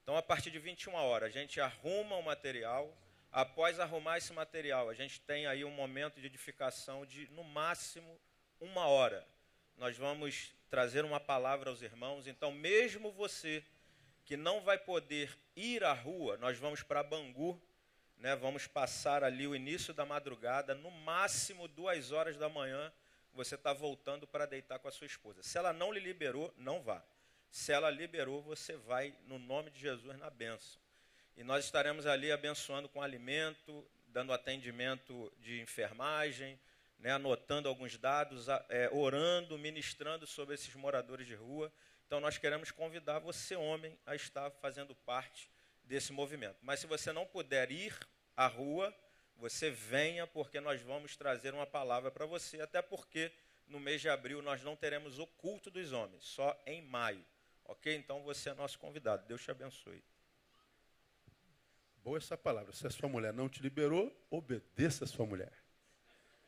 Então, a partir de 21 horas, a gente arruma o material. Após arrumar esse material, a gente tem aí um momento de edificação de, no máximo, 1 hora. Nós vamos trazer uma palavra aos irmãos. Então, mesmo você que não vai poder ir à rua, nós vamos para Bangu, né? Vamos passar ali o início da madrugada, no máximo 2 horas da manhã, você está voltando para deitar com a sua esposa. Se ela não lhe liberou, não vá. Se ela liberou, você vai, no nome de Jesus, na bênção. E nós estaremos ali abençoando com alimento, dando atendimento de enfermagem, né? Anotando alguns dados, orando, ministrando sobre esses moradores de rua. Então, nós queremos convidar você, homem, a estar fazendo parte desse movimento. Mas se você não puder ir à rua, você venha, porque nós vamos trazer uma palavra para você, até porque no mês de abril nós não teremos o culto dos homens, só em maio. Ok? Então, você é nosso convidado. Deus te abençoe. Boa essa palavra. Se a sua mulher não te liberou, obedeça a sua mulher.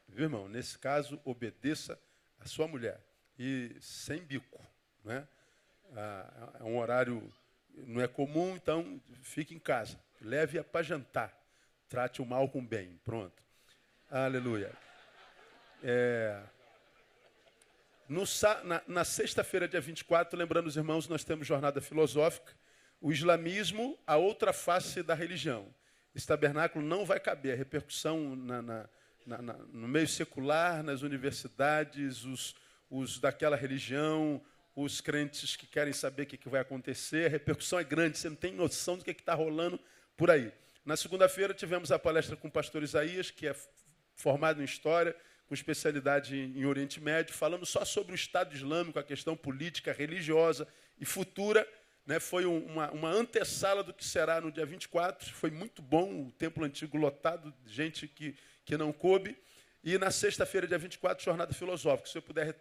Viu, irmão? Nesse caso, obedeça a sua mulher. E sem bico, né? É um horário, não é comum, então fique em casa. Leve-a para jantar. Trate o mal com o bem. Pronto. Aleluia. Na sexta-feira, dia 24, lembrando os irmãos, nós temos jornada filosófica. O islamismo, a outra face da religião. Esse tabernáculo não vai caber. A repercussão no meio secular, nas universidades, os daquela religião, os crentes que querem saber o que vai acontecer, a repercussão é grande, você não tem noção do que está rolando por aí. Na segunda-feira tivemos a palestra com o pastor Isaías, que é formado em História, com especialidade em Oriente Médio, falando só sobre o Estado Islâmico, a questão política, religiosa e futura. né? Foi uma antessala do que será no dia 24. Foi muito bom, o templo antigo lotado, gente que não coube. E na sexta-feira, dia 24, jornada filosófica. Se você puder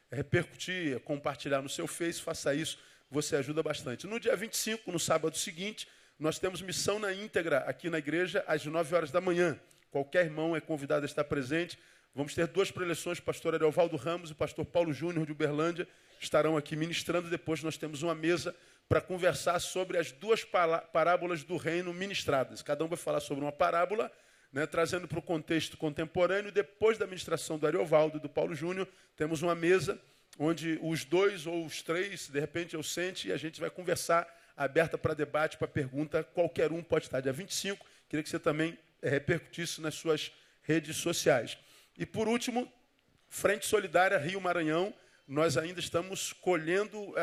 repercutir, compartilhar no seu Face, faça isso, você ajuda bastante. No dia 25, no sábado seguinte, nós temos missão na íntegra aqui na igreja, às 9 horas da manhã. Qualquer irmão é convidado a estar presente. Vamos ter 2 preleções, o pastor Ariovaldo Ramos e o pastor Paulo Júnior, de Uberlândia, estarão aqui ministrando. Depois nós temos uma mesa para conversar sobre as 2 parábolas do reino ministradas. Cada um vai falar sobre uma parábola, né, trazendo para o contexto contemporâneo. Depois da ministração do Ariovaldo e do Paulo Júnior, temos uma mesa onde os 2 ou os 3, de repente eu sente, e a gente vai conversar, aberta para debate, para pergunta, qualquer um pode estar. Dia 25, queria que você também repercutisse nas suas redes sociais. E por último, Frente Solidária Rio Maranhão, nós ainda estamos colhendo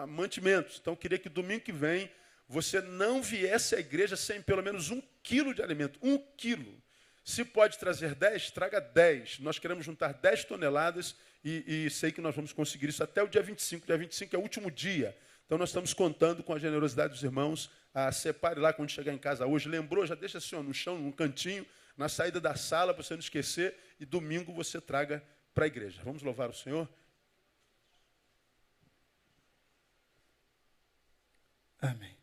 mantimentos. Então, queria que domingo que vem você não viesse à igreja sem pelo menos 1 quilo de alimento. 1 quilo. Se pode trazer 10, traga 10. Nós queremos juntar 10 toneladas e sei que nós vamos conseguir isso até o dia 25. Dia 25 é o último dia. Então, nós estamos contando com a generosidade dos irmãos. Separe lá quando chegar em casa hoje. Lembrou? Já deixa assim, ó, no chão, num cantinho, na saída da sala, para você não esquecer. E domingo você traga para a igreja. Vamos louvar o Senhor? Amém.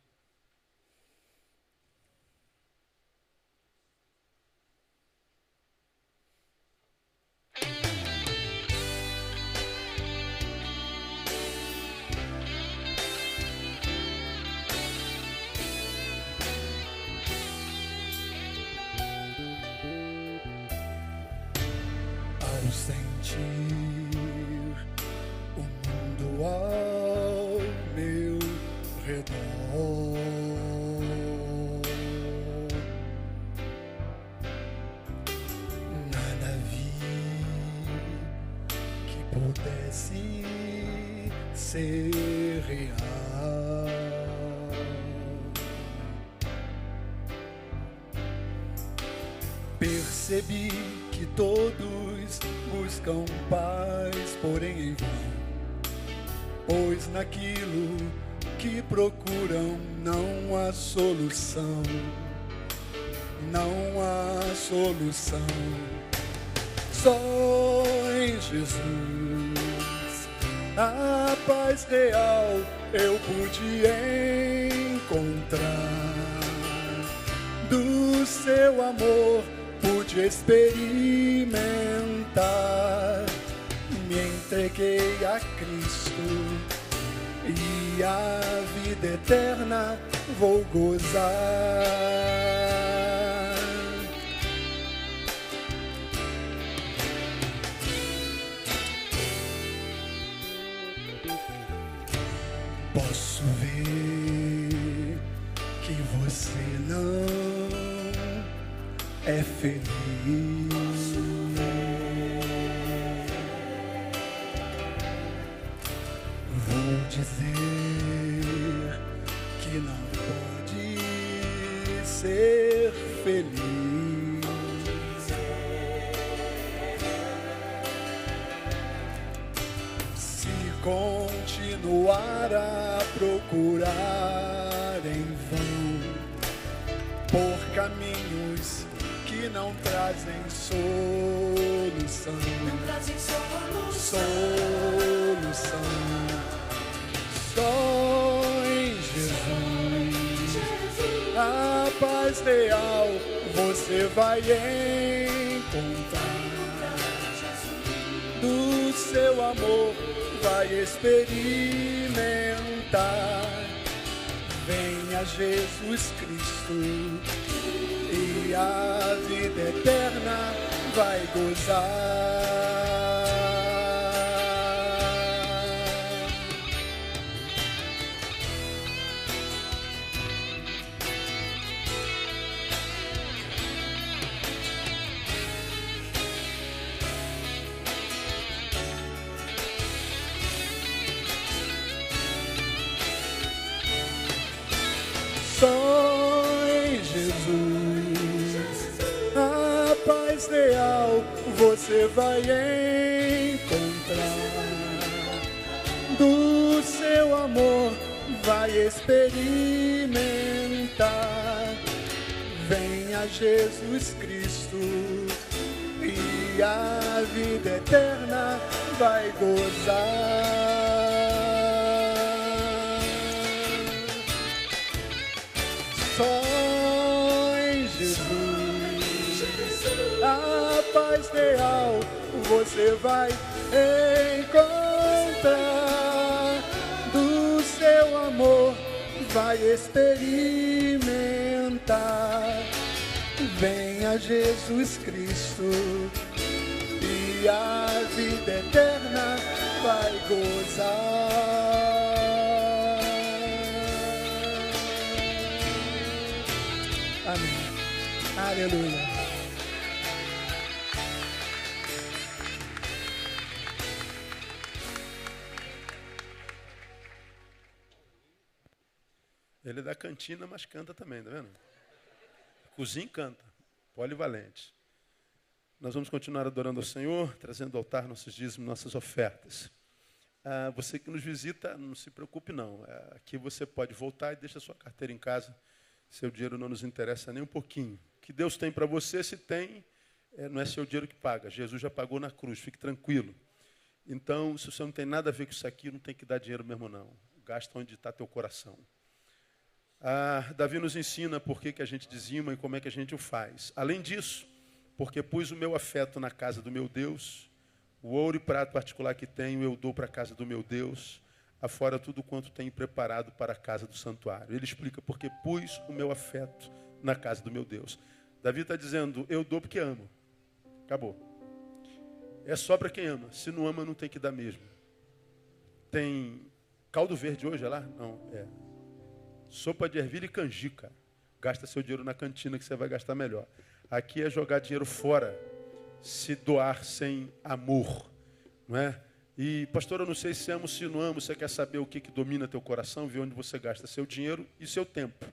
Ao sentir o mundo ao meu redor, nada vi que pudesse ser real. Percebi que todos buscam paz, porém em vão, pois naquilo que procuram não há solução, não há solução. Só em Jesus a paz real eu pude encontrar. Do seu amor pude experimentar. Me entreguei a Cristo e a vida eterna vou gozar. Posso ver que você não é feliz. Vou dizer que não pode ser feliz. Se continuar a procurar em vão por caminhos que não trazem solução, solução. Só em Jesus a paz real você vai encontrar. Do seu amor vai experimentar. Venha Jesus Cristo e a vida eterna vai gozar. Só em Jesus a paz real você vai encontrar. Do seu amor vai experimentar. Venha Jesus Cristo e a vida eterna vai gozar. Só em Jesus a paz real você vai encontrar. Do seu amor vai experimentar. Venha Jesus Cristo e a vida eterna vai gozar. Amém. Aleluia. Ele é da cantina, mas canta também, tá vendo? Cozinha e canta. Polivalente. Nós vamos continuar adorando ao Senhor, trazendo ao altar nossos dízimos, nossas ofertas. Você que nos visita, não se preocupe não. Aqui você pode voltar e deixa a sua carteira em casa. Seu dinheiro não nos interessa nem um pouquinho. O que Deus tem para você, se tem, não é seu dinheiro que paga. Jesus já pagou na cruz, fique tranquilo. Então, se você não tem nada a ver com isso aqui, não tem que dar dinheiro mesmo não. Gasta onde está teu coração. Davi nos ensina por que a gente dizima e como é que a gente o faz. Além disso, porque pus o meu afeto na casa do meu Deus, o ouro e prato particular que tenho eu dou para a casa do meu Deus, afora tudo quanto tenho preparado para a casa do santuário. Ele explica porque pus o meu afeto na casa do meu Deus. Davi está dizendo, eu dou porque amo. Acabou. É só para quem ama. Se não ama, não tem que dar mesmo. Tem caldo verde hoje, é lá? Não, é. Sopa de ervilha e canjica. Gasta seu dinheiro na cantina que você vai gastar melhor. Aqui é jogar dinheiro fora, se doar sem amor, não é? E, pastor, eu não sei se amo, se não amo, você quer saber o que domina teu coração, ver onde você gasta seu dinheiro e seu tempo.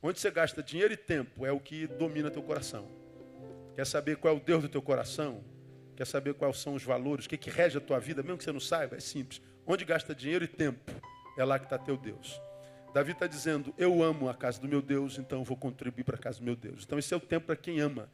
Onde você gasta dinheiro e tempo é o que domina teu coração. Quer saber qual é o Deus do teu coração? Quer saber quais são os valores? O que rege a tua vida, mesmo que você não saiba? É simples. Onde gasta dinheiro e tempo, é lá que está teu Deus. Davi está dizendo, eu amo a casa do meu Deus, então eu vou contribuir para a casa do meu Deus. Então esse é o tempo para quem ama.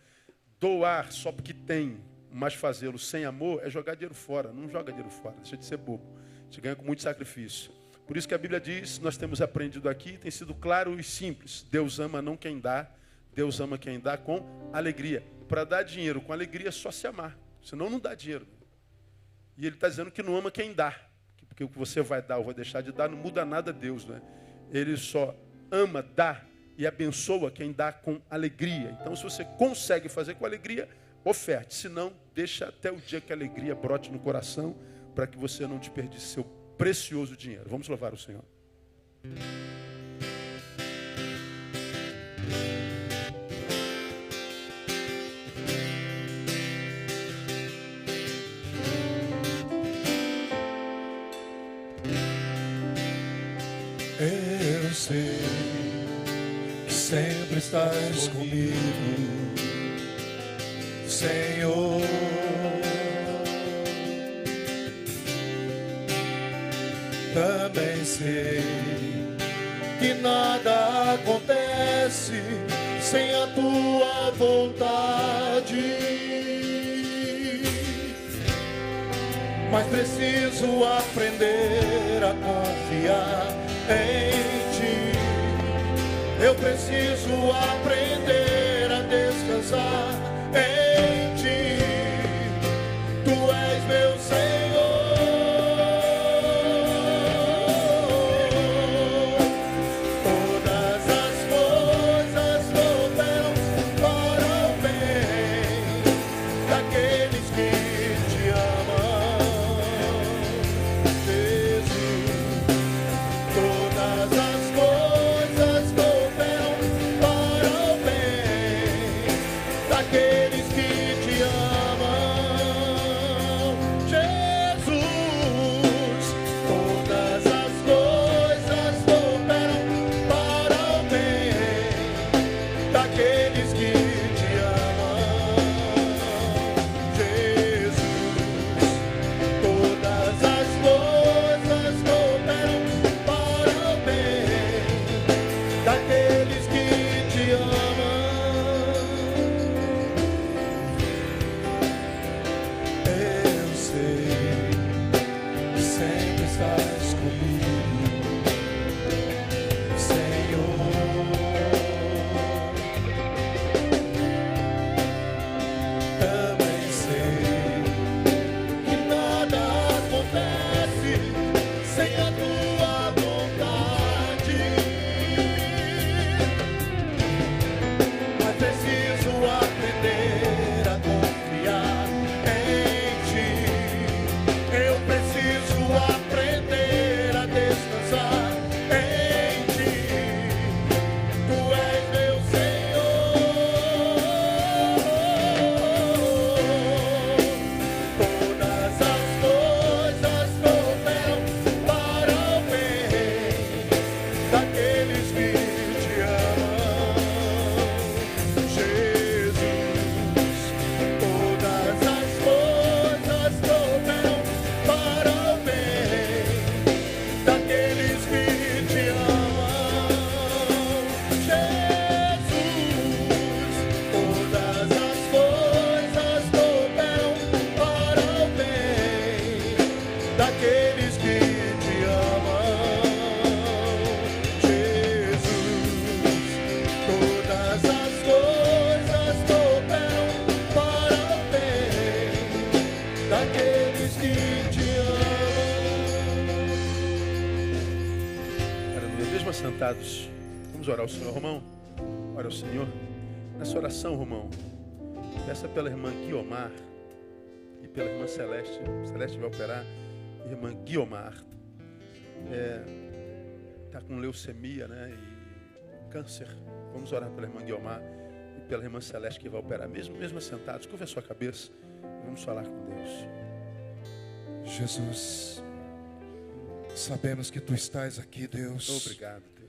Doar só porque tem, mas fazê-lo sem amor é jogar dinheiro fora. Não joga dinheiro fora, deixa de ser bobo. Te ganha com muito sacrifício. Por isso que a Bíblia diz, nós temos aprendido aqui, tem sido claro e simples. Deus ama não quem dá, Deus ama quem dá com alegria. Para dar dinheiro com alegria é só se amar, senão não dá dinheiro. E ele está dizendo que não ama quem dá, porque o que você vai dar ou vai deixar de dar não muda nada a Deus, né? Ele só ama, dá e abençoa quem dá com alegria. Então, se você consegue fazer com alegria, oferte. Se não, deixa até o dia que a alegria brote no coração, para que você não desperdice seu precioso dinheiro. Vamos louvar o Senhor. Eu sei que sempre estás comigo, Senhor. Também sei que nada acontece sem a tua vontade, mas preciso aprender a confiar em ti. Eu preciso aprender a descansar em ti. Tu és meu Senhor. Todas as coisas cooperam para o bem daqueles que te amam, Jesus. Todas as coisas cooperam para o bem sentados. Vamos orar ao Senhor, Romão. Ora ao Senhor. Nessa oração, Romão, peça pela irmã Guiomar e pela irmã Celeste. Celeste vai operar. Irmã Guiomar. Está com leucemia, né? E câncer. Vamos orar pela irmã Guiomar e pela irmã Celeste que vai operar. Mesmo sentados, curva a sua cabeça. Vamos falar com Deus. Jesus, sabemos que Tu estás aqui, Deus. Obrigado, Deus.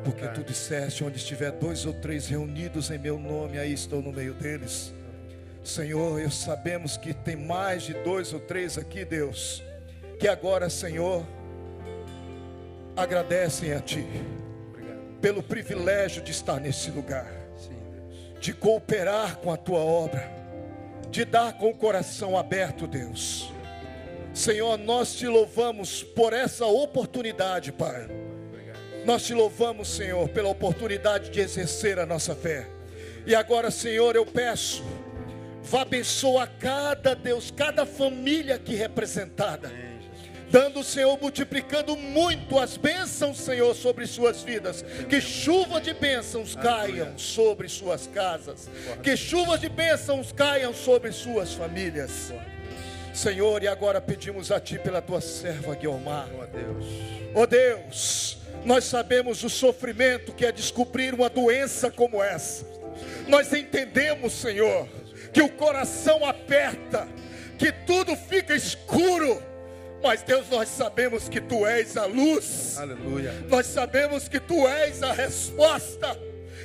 Porque Tu disseste, onde estiver 2 ou 3 reunidos em meu nome, aí estou no meio deles. Senhor, eu sabemos que tem mais de 2 ou 3 aqui, Deus, que agora, Senhor, agradecem a Ti. Obrigado. Pelo privilégio de estar nesse lugar, Sim, Deus. de cooperar com a Tua obra, de dar com o coração aberto, Deus. Senhor, nós Te louvamos por essa oportunidade, Pai. Obrigado. Nós Te louvamos, Senhor, pela oportunidade de exercer a nossa fé. E agora, Senhor, eu peço, vá abençoar cada família aqui representada, dando, Senhor, multiplicando muito as bênçãos, Senhor, sobre suas vidas. Que chuva de bênçãos caiam sobre suas casas. Que chuvas de bênçãos caiam sobre suas famílias. Senhor, e agora pedimos a Ti pela Tua serva Guiomar. Oh, Deus. Oh Deus, nós sabemos o sofrimento que é descobrir uma doença como essa. Nós entendemos, Senhor, que o coração aperta, que tudo fica escuro. Mas Deus, nós sabemos que Tu és a luz. Aleluia. Nós sabemos que Tu és a resposta.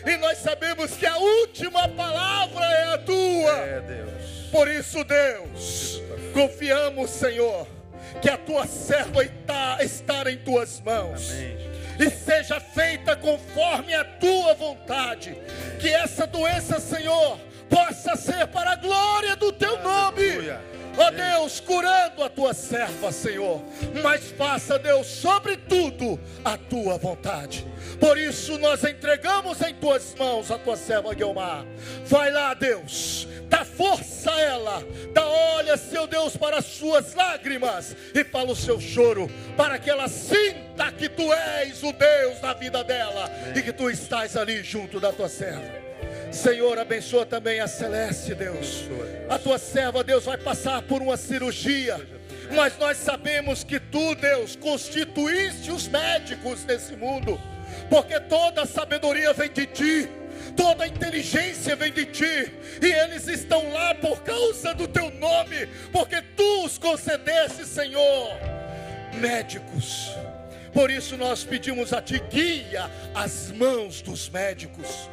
E nós sabemos que a última palavra é a Tua. É, Deus. Por isso, Deus, confiamos, Senhor, que a Tua serva está em Tuas mãos. Amém. E seja feita conforme a Tua vontade. Que essa doença, Senhor, possa ser para a glória do Teu nome. Aleluia. Ó Deus, curando a Tua serva, Senhor. Mas faça, Deus, sobretudo a Tua vontade. Por isso nós entregamos em Tuas mãos a Tua serva Guiomar. Vai lá, Deus, dá força a ela. Olha, seu Deus, para as suas lágrimas e para o seu choro, para que ela sinta que Tu és o Deus da vida dela. Amém. E que Tu estás ali junto da Tua serva. Senhor, abençoa também a Celeste, Deus. A Tua serva, Deus, vai passar por uma cirurgia. Mas nós sabemos que Tu, Deus, constituíste os médicos desse mundo. Porque toda a sabedoria vem de Ti. Toda a inteligência vem de Ti. E eles estão lá por causa do Teu nome. Porque Tu os concedeste, Senhor, médicos. Por isso nós pedimos a Ti, guia as mãos dos médicos.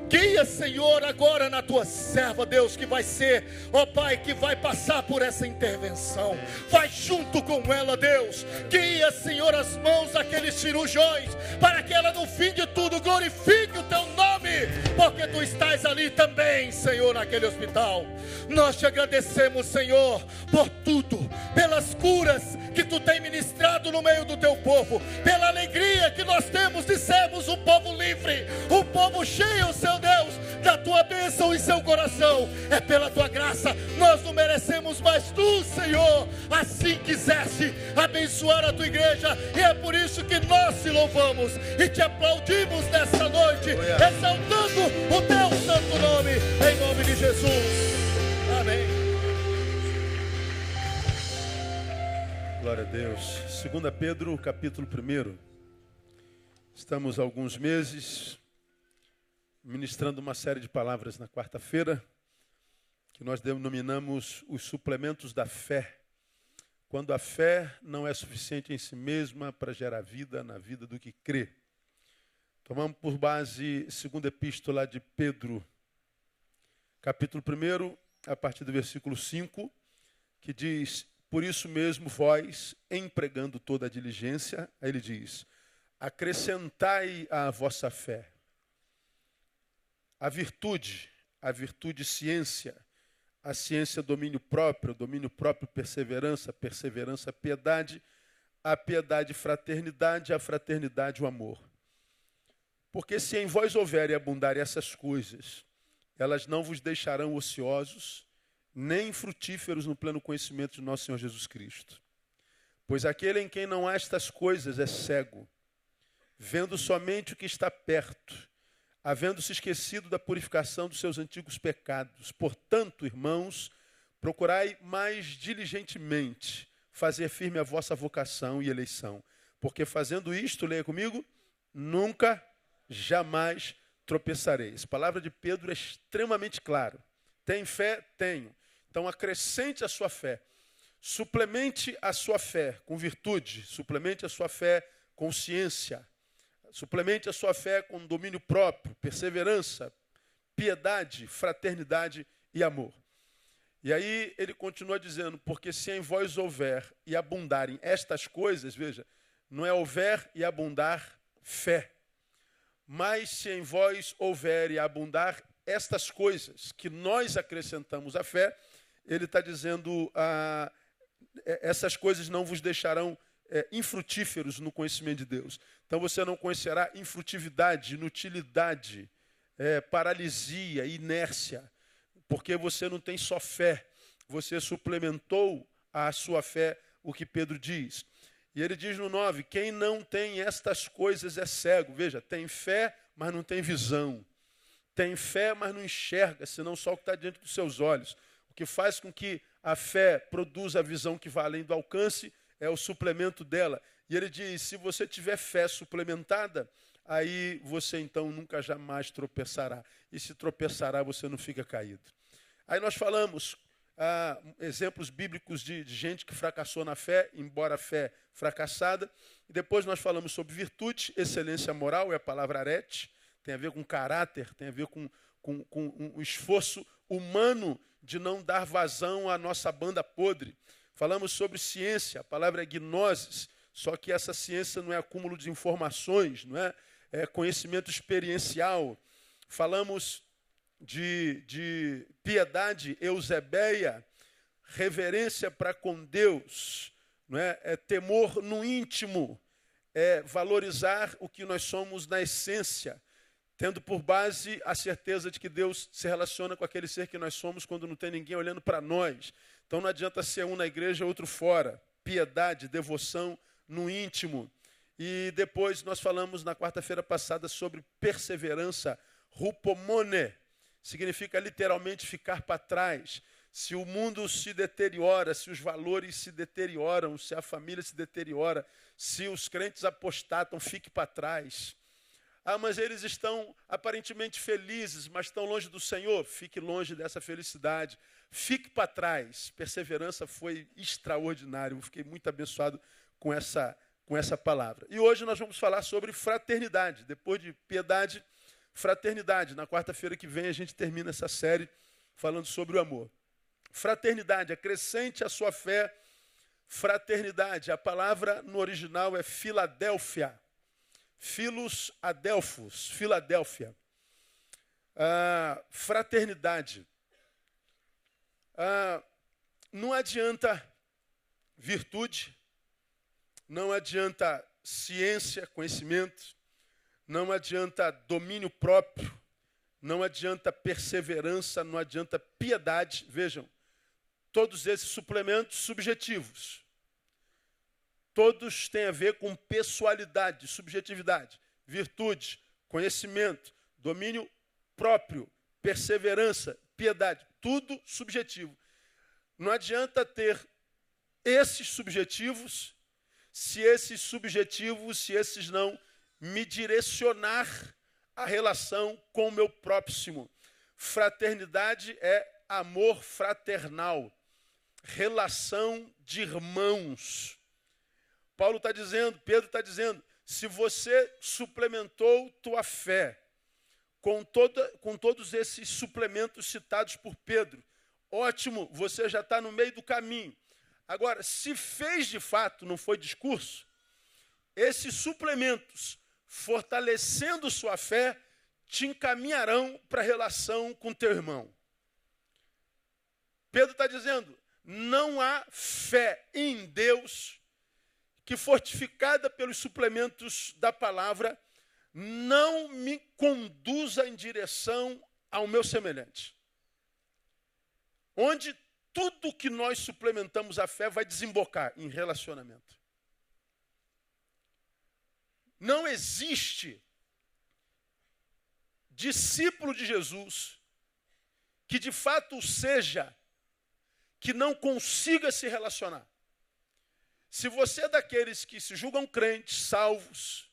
Guia, Senhor, agora na Tua serva, Deus, que vai ser, ó Pai, que vai passar por essa intervenção. Vai junto com ela, Deus. Guia, Senhor, as mãos daqueles cirurgiões, para que ela no fim de tudo glorifique o Teu nome, porque Tu estás ali também, Senhor, naquele hospital. Nós Te agradecemos, Senhor, por tudo, pelas curas que Tu tem ministrado no meio do Teu povo, pela alegria que nós temos de sermos um povo livre, um povo cheio, Senhor Deus, da Tua bênção em seu coração. É pela Tua graça, nós não merecemos, mas Tu, Senhor, assim quiseste abençoar a Tua igreja, e é por isso que nós Te louvamos e Te aplaudimos nesta noite, exaltando o Teu santo nome, em nome de Jesus. Amém. Glória a Deus. 2 Pedro, capítulo 1. Estamos há alguns meses ministrando uma série de palavras na quarta-feira, que nós denominamos os suplementos da fé. Quando a fé não é suficiente em si mesma para gerar vida na vida do que crê. Tomamos por base a segunda epístola de Pedro, capítulo 1, a partir do versículo 5, que diz: por isso mesmo vós, empregando toda a diligência, aí ele diz, acrescentai à vossa fé a virtude ciência, a ciência domínio próprio perseverança, perseverança piedade, a piedade fraternidade, a fraternidade o amor. Porque se em vós houverem abundarem essas coisas, elas não vos deixarão ociosos, nem frutíferos no pleno conhecimento de nosso Senhor Jesus Cristo. Pois aquele em quem não há estas coisas é cego, vendo somente o que está perto, havendo se esquecido da purificação dos seus antigos pecados. Portanto, irmãos, procurai mais diligentemente fazer firme a vossa vocação e eleição. Porque fazendo isto, leia comigo, nunca, jamais tropeçareis. A palavra de Pedro é extremamente clara. Tem fé? Tenho. Então acrescente a sua fé. Suplemente a sua fé com virtude. Suplemente a sua fé com ciência. Suplemente a sua fé com domínio próprio, perseverança, piedade, fraternidade e amor. E aí ele continua dizendo, porque se em vós houver e abundarem estas coisas, veja, não é houver e abundar fé, mas se em vós houver e abundar estas coisas que nós acrescentamos à fé, ele está dizendo, essas coisas não vos deixarão infrutíferos no conhecimento de Deus. Então você não conhecerá infrutividade, inutilidade, paralisia, inércia, porque você não tem só fé, você suplementou a sua fé, o que Pedro diz. E ele diz no 9, quem não tem estas coisas é cego. Veja, tem fé, mas não tem visão. Tem fé, mas não enxerga, senão só o que está diante dos seus olhos. O que faz com que a fé produza a visão que vai além do alcance é o suplemento dela. E ele diz, se você tiver fé suplementada, aí você então nunca jamais tropeçará. E se tropeçará, você não fica caído. Aí nós falamos exemplos bíblicos de gente que fracassou na fé, embora a fé fracassada. E depois nós falamos sobre virtude, excelência moral, é a palavra arete, tem a ver com caráter, tem a ver com um esforço humano de não dar vazão à nossa banda podre. Falamos sobre ciência, a palavra é gnosis, só que essa ciência não é acúmulo de informações, não é conhecimento experiencial. Falamos de piedade eusebeia, reverência para com Deus, não é temor no íntimo, é valorizar o que nós somos na essência, tendo por base a certeza de que Deus se relaciona com aquele ser que nós somos quando não tem ninguém olhando para nós. Então não adianta ser um na igreja, outro fora. Piedade, devoção no íntimo. E depois nós falamos na quarta-feira passada sobre perseverança, rupomone. Significa literalmente ficar para trás. Se o mundo se deteriora, se os valores se deterioram, se a família se deteriora, se os crentes apostatam, fique para trás. Mas eles estão aparentemente felizes, mas estão longe do Senhor. Fique longe dessa felicidade. Fique para trás. Perseverança foi extraordinário. Eu fiquei muito abençoado com essa palavra. E hoje nós vamos falar sobre fraternidade. Depois de piedade, fraternidade. Na quarta-feira que vem a gente termina essa série falando sobre o amor. Fraternidade, acrescente a sua fé. Fraternidade, a palavra no original é Filadélfia. Filos Adelphos, Filadélfia. Fraternidade. Não adianta virtude, não adianta ciência, conhecimento, não adianta domínio próprio, não adianta perseverança, não adianta piedade. Vejam, todos esses suplementos subjetivos. Todos têm a ver com pessoalidade, subjetividade, virtude, conhecimento, domínio próprio, perseverança, piedade. Tudo subjetivo. Não adianta ter esses subjetivos, se esses não me direcionar a relação com o meu próximo. Fraternidade é amor fraternal, relação de irmãos. Paulo está dizendo, Pedro está dizendo, se você suplementou tua fé com todos esses suplementos citados por Pedro, ótimo, você já está no meio do caminho. Agora, se fez de fato, não foi discurso, esses suplementos, fortalecendo sua fé, te encaminharão para a relação com teu irmão. Pedro está dizendo, não há fé em Deus que, fortificada pelos suplementos da palavra, não me conduza em direção ao meu semelhante. Onde tudo que nós suplementamos a fé vai desembocar em relacionamento. Não existe discípulo de Jesus que de fato seja, que não consiga se relacionar. Se você é daqueles que se julgam crentes, salvos,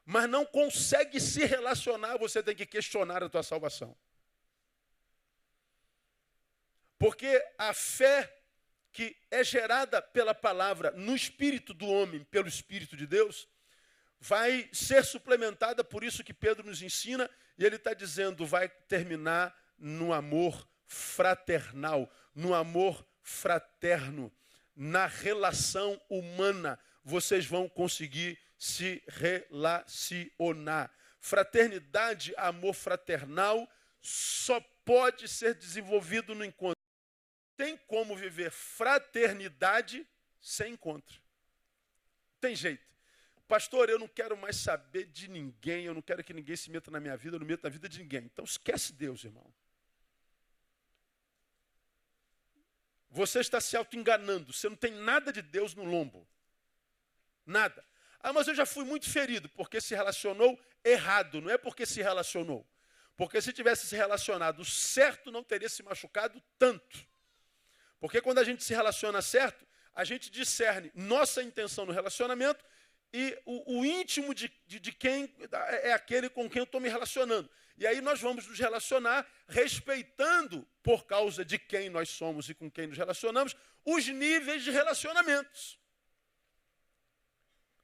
mas não consegue se relacionar, você tem que questionar a tua salvação. Porque a fé que é gerada pela palavra no espírito do homem, pelo Espírito de Deus, vai ser suplementada por isso que Pedro nos ensina, e ele está dizendo, vai terminar no amor fraternal, no amor fraterno, na relação humana, vocês vão conseguir se relacionar. Fraternidade, amor fraternal, só pode ser desenvolvido no encontro. Tem como viver fraternidade sem encontro. Tem jeito. Pastor, eu não quero mais saber de ninguém, eu não quero que ninguém se meta na minha vida, eu não meto na vida de ninguém. Então esquece Deus, irmão. Você está se auto-enganando, você não tem nada de Deus no lombo. Nada. Ah, mas eu já fui muito ferido, porque se relacionou errado, não é porque se relacionou. Porque se tivesse se relacionado certo, não teria se machucado tanto. Porque quando a gente se relaciona certo, a gente discerne nossa intenção no relacionamento e o íntimo de quem é aquele com quem eu estou me relacionando. E aí nós vamos nos relacionar respeitando, por causa de quem nós somos e com quem nos relacionamos, os níveis de relacionamentos.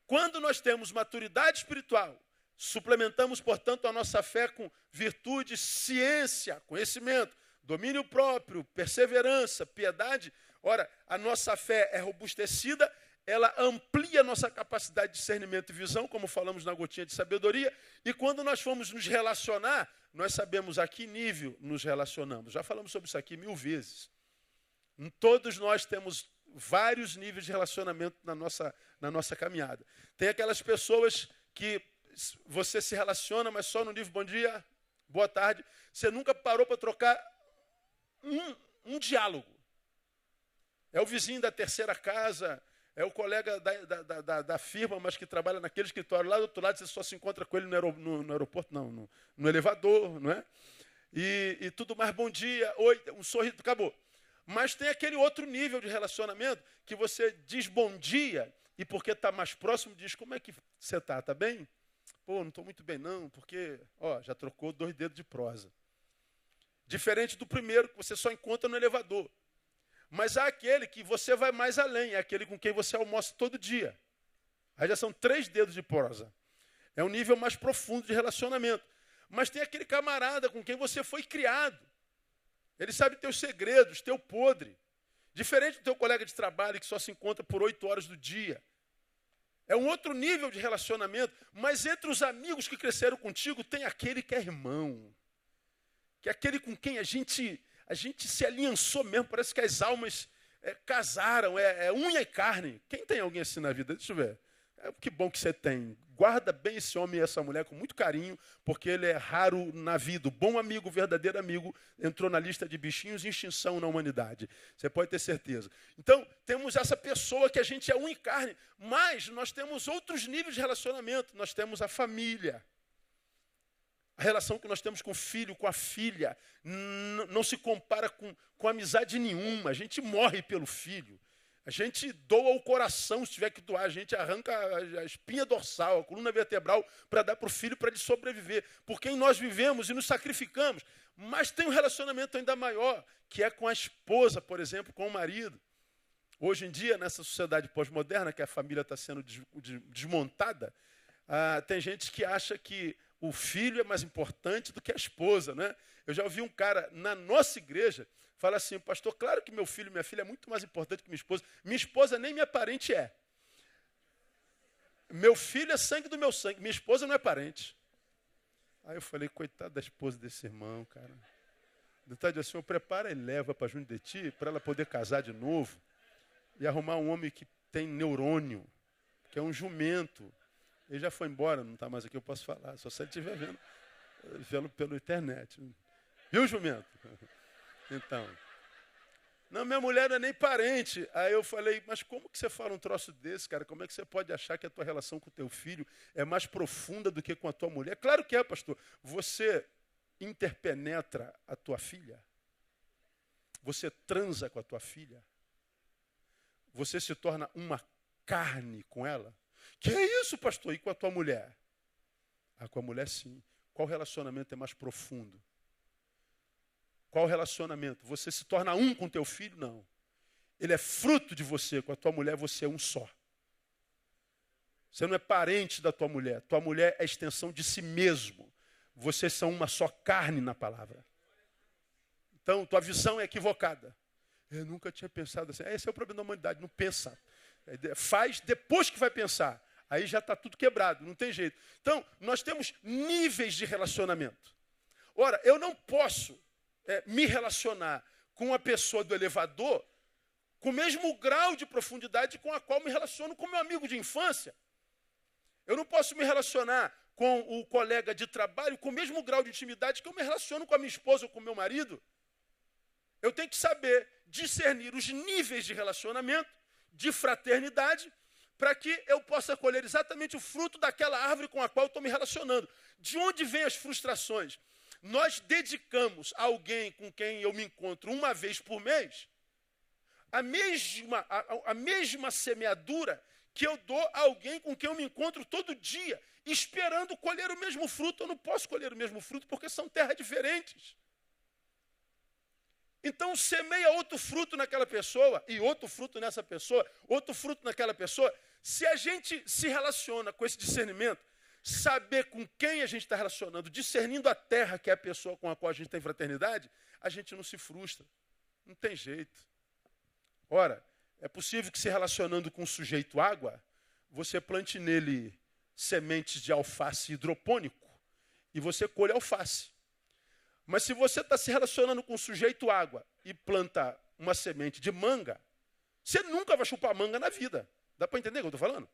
Quando nós temos maturidade espiritual, suplementamos, portanto, a nossa fé com virtude, ciência, conhecimento, domínio próprio, perseverança, piedade. Ora, a nossa fé é robustecida, ela amplia a nossa capacidade de discernimento e visão, como falamos na gotinha de sabedoria, e quando nós formos nos relacionar, nós sabemos a que nível nos relacionamos. Já falamos sobre isso aqui 1000 vezes. Todos nós temos vários níveis de relacionamento na nossa caminhada. Tem aquelas pessoas que você se relaciona, mas só no nível bom dia, boa tarde. Você nunca parou para trocar um diálogo. É o vizinho da terceira casa, é o colega da firma, mas que trabalha naquele escritório lá do outro lado, você só se encontra com ele no aeroporto, não, no elevador, não é? E tudo mais, bom dia, oi, um sorriso, acabou. Mas tem aquele outro nível de relacionamento que você diz bom dia e porque está mais próximo diz, como é que você está? Está bem? Pô, não estou muito bem não, porque já trocou 2 dedos de prosa. Diferente do primeiro que você só encontra no elevador. Mas há aquele que você vai mais além, é aquele com quem você almoça todo dia. Aí já são 3 dedos de prosa. É um nível mais profundo de relacionamento. Mas tem aquele camarada com quem você foi criado. Ele sabe teus segredos, teu podre. Diferente do teu colega de trabalho que só se encontra por 8 horas do dia. É um outro nível de relacionamento. Mas entre os amigos que cresceram contigo, tem aquele que é irmão. Que é aquele com quem a gente se aliançou mesmo, parece que as almas casaram, é unha e carne. Quem tem alguém assim na vida? Deixa eu ver. Que bom que você tem. Guarda bem esse homem e essa mulher com muito carinho, porque ele é raro na vida. O bom amigo, o verdadeiro amigo, entrou na lista de bichinhos em extinção na humanidade. Você pode ter certeza. Então, temos essa pessoa que a gente é unha e carne, mas nós temos outros níveis de relacionamento. Nós temos a família. A relação que nós temos com o filho, com a filha, não se compara com amizade nenhuma. A gente morre pelo filho. A gente doa o coração, se tiver que doar. A gente arranca a espinha dorsal, a coluna vertebral, para dar para o filho, para ele sobreviver. Por quem nós vivemos e nos sacrificamos. Mas tem um relacionamento ainda maior, que é com a esposa, por exemplo, com o marido. Hoje em dia, nessa sociedade pós-moderna, que a família está sendo desmontada, tem gente que acha que o filho é mais importante do que a esposa, né? Eu já ouvi um cara na nossa igreja falar assim, pastor, claro que meu filho e minha filha é muito mais importante que minha esposa. Minha esposa nem minha parente é. Meu filho é sangue do meu sangue, minha esposa não é parente. Aí eu falei, coitado da esposa desse irmão, cara. Detalhe assim, prepara e leva para junto de ti, para ela poder casar de novo e arrumar um homem que tem neurônio, que é um jumento. Ele já foi embora, não está mais aqui, eu posso falar. Só se ele estiver vendo pela internet. Viu, jumento? Então, Não, minha mulher não é nem parente. Aí eu falei, mas como que você fala um troço desse, cara? Como é que você pode achar que a tua relação com o teu filho é mais profunda do que com a tua mulher? Claro que é, pastor. Você interpenetra a tua filha? Você transa com a tua filha? Você se torna uma carne com ela? Que é isso, pastor? E com a tua mulher? Ah, com a mulher sim. Qual relacionamento é mais profundo? Qual relacionamento? Você se torna um com teu filho? Não. Ele é fruto de você. Com a tua mulher você é um só. Você não é parente da tua mulher. Tua mulher é extensão de si mesmo. Vocês são uma só carne na palavra. Então, tua visão é equivocada. Eu nunca tinha pensado assim. Esse é o problema da humanidade. Não pensa. Faz depois que vai pensar. Aí já está tudo quebrado. Não tem jeito. Então, nós temos níveis de relacionamento. Ora, eu não posso me relacionar com uma pessoa do elevador com o mesmo grau de profundidade com a qual me relaciono com meu amigo de infância. Eu não posso me relacionar com o colega de trabalho com o mesmo grau de intimidade que eu me relaciono com a minha esposa ou com o meu marido. Eu tenho que saber discernir os níveis de relacionamento, de fraternidade, para que eu possa colher exatamente o fruto daquela árvore com a qual eu estou me relacionando. De onde vêm as frustrações? Nós dedicamos a alguém com quem eu me encontro uma vez por mês a mesma semeadura que eu dou a alguém com quem eu me encontro todo dia, esperando colher o mesmo fruto. Eu não posso colher o mesmo fruto porque são terras diferentes. Então semeia outro fruto naquela pessoa e outro fruto nessa pessoa, outro fruto naquela pessoa. Se a gente se relaciona com esse discernimento, saber com quem a gente está relacionando, discernindo a terra, que é a pessoa com a qual a gente tem fraternidade, a gente não se frustra. Não tem jeito. Ora, é possível que se relacionando com um sujeito água, você plante nele sementes de alface hidropônico e você colhe alface. Mas se você está se relacionando com um sujeito água e planta uma semente de manga, você nunca vai chupar manga na vida. Dá para entender o que eu estou falando?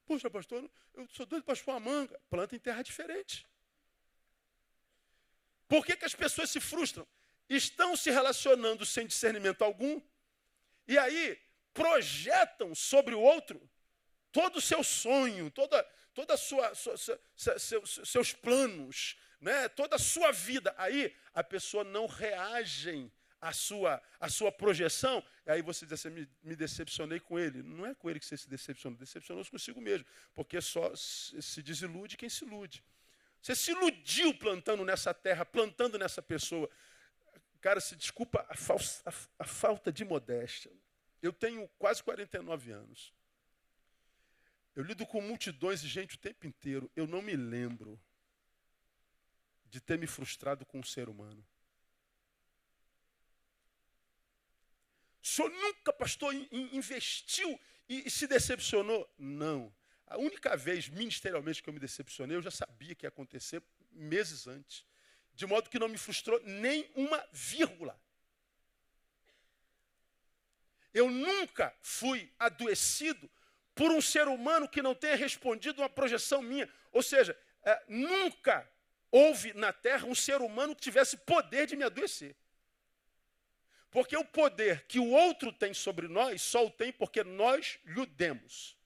Poxa, pastor, eu sou doido para chupar manga. Planta em terra diferente. Por que as pessoas se frustram? Estão se relacionando sem discernimento algum e aí projetam sobre o outro todo o seu sonho, toda seus planos, né? Toda a sua vida. Aí a pessoa não reage à sua projeção, e aí você diz assim, me decepcionei com ele. Não é com ele que você se decepcionou-se consigo mesmo, porque só se desilude quem se ilude. Você se iludiu plantando nessa terra, plantando nessa pessoa. Cara, se desculpa a falta de modéstia. Eu tenho quase 49 anos. Eu lido com multidões de gente o tempo inteiro. Eu não me lembro de ter me frustrado com um ser humano. O senhor nunca, pastor, investiu e se decepcionou? Não. A única vez, ministerialmente, que eu me decepcionei, eu já sabia que ia acontecer meses antes. De modo que não me frustrou nem uma vírgula. Eu nunca fui adoecido por um ser humano que não tenha respondido uma projeção minha. Ou seja, nunca houve na Terra um ser humano que tivesse poder de me adoecer. Porque o poder que o outro tem sobre nós, só o tem porque nós lhe demos.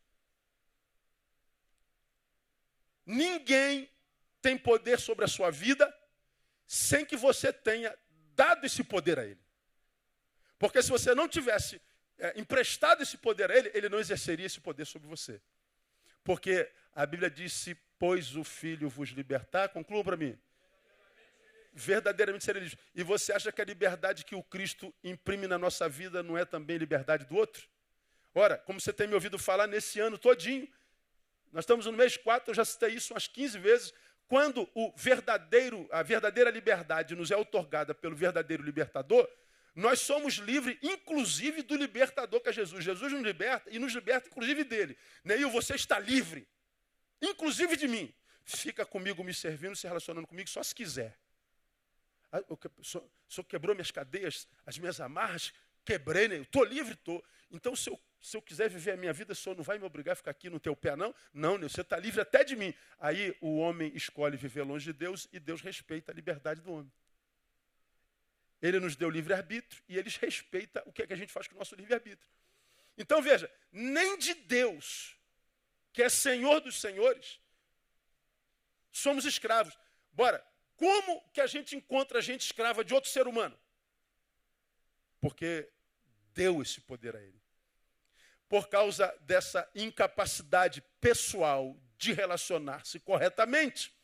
Ninguém tem poder sobre a sua vida sem que você tenha dado esse poder a ele. Porque se você não tivesse emprestado esse poder a ele, ele não exerceria esse poder sobre você. Porque a Bíblia diz, se pois o Filho vos libertar, conclua para mim, verdadeiramente serei livre. E você acha que a liberdade que o Cristo imprime na nossa vida não é também liberdade do outro? Ora, como você tem me ouvido falar nesse ano todinho, nós estamos no mês 4, eu já citei isso umas 15 vezes, quando a verdadeira liberdade nos é outorgada pelo verdadeiro libertador, nós somos livres, inclusive do libertador que é Jesus. Jesus nos liberta e nos liberta, inclusive dele. Neil, você está livre, inclusive de mim. Fica comigo, me servindo, se relacionando comigo, só se quiser. O senhor quebrou minhas cadeias, as minhas amarras, quebrei, Neil. Estou livre, estou. Então, se eu quiser viver a minha vida, o senhor não vai me obrigar a ficar aqui no teu pé, não? Não, Neil, você está livre até de mim. Aí o homem escolhe viver longe de Deus e Deus respeita a liberdade do homem. Ele nos deu livre-arbítrio e Ele respeita o que é que a gente faz com o nosso livre-arbítrio. Então, veja, nem de Deus, que é Senhor dos senhores, somos escravos. Bora, como que a gente encontra gente escrava de outro ser humano? Porque deu esse poder a ele. Por causa dessa incapacidade pessoal de relacionar-se corretamente,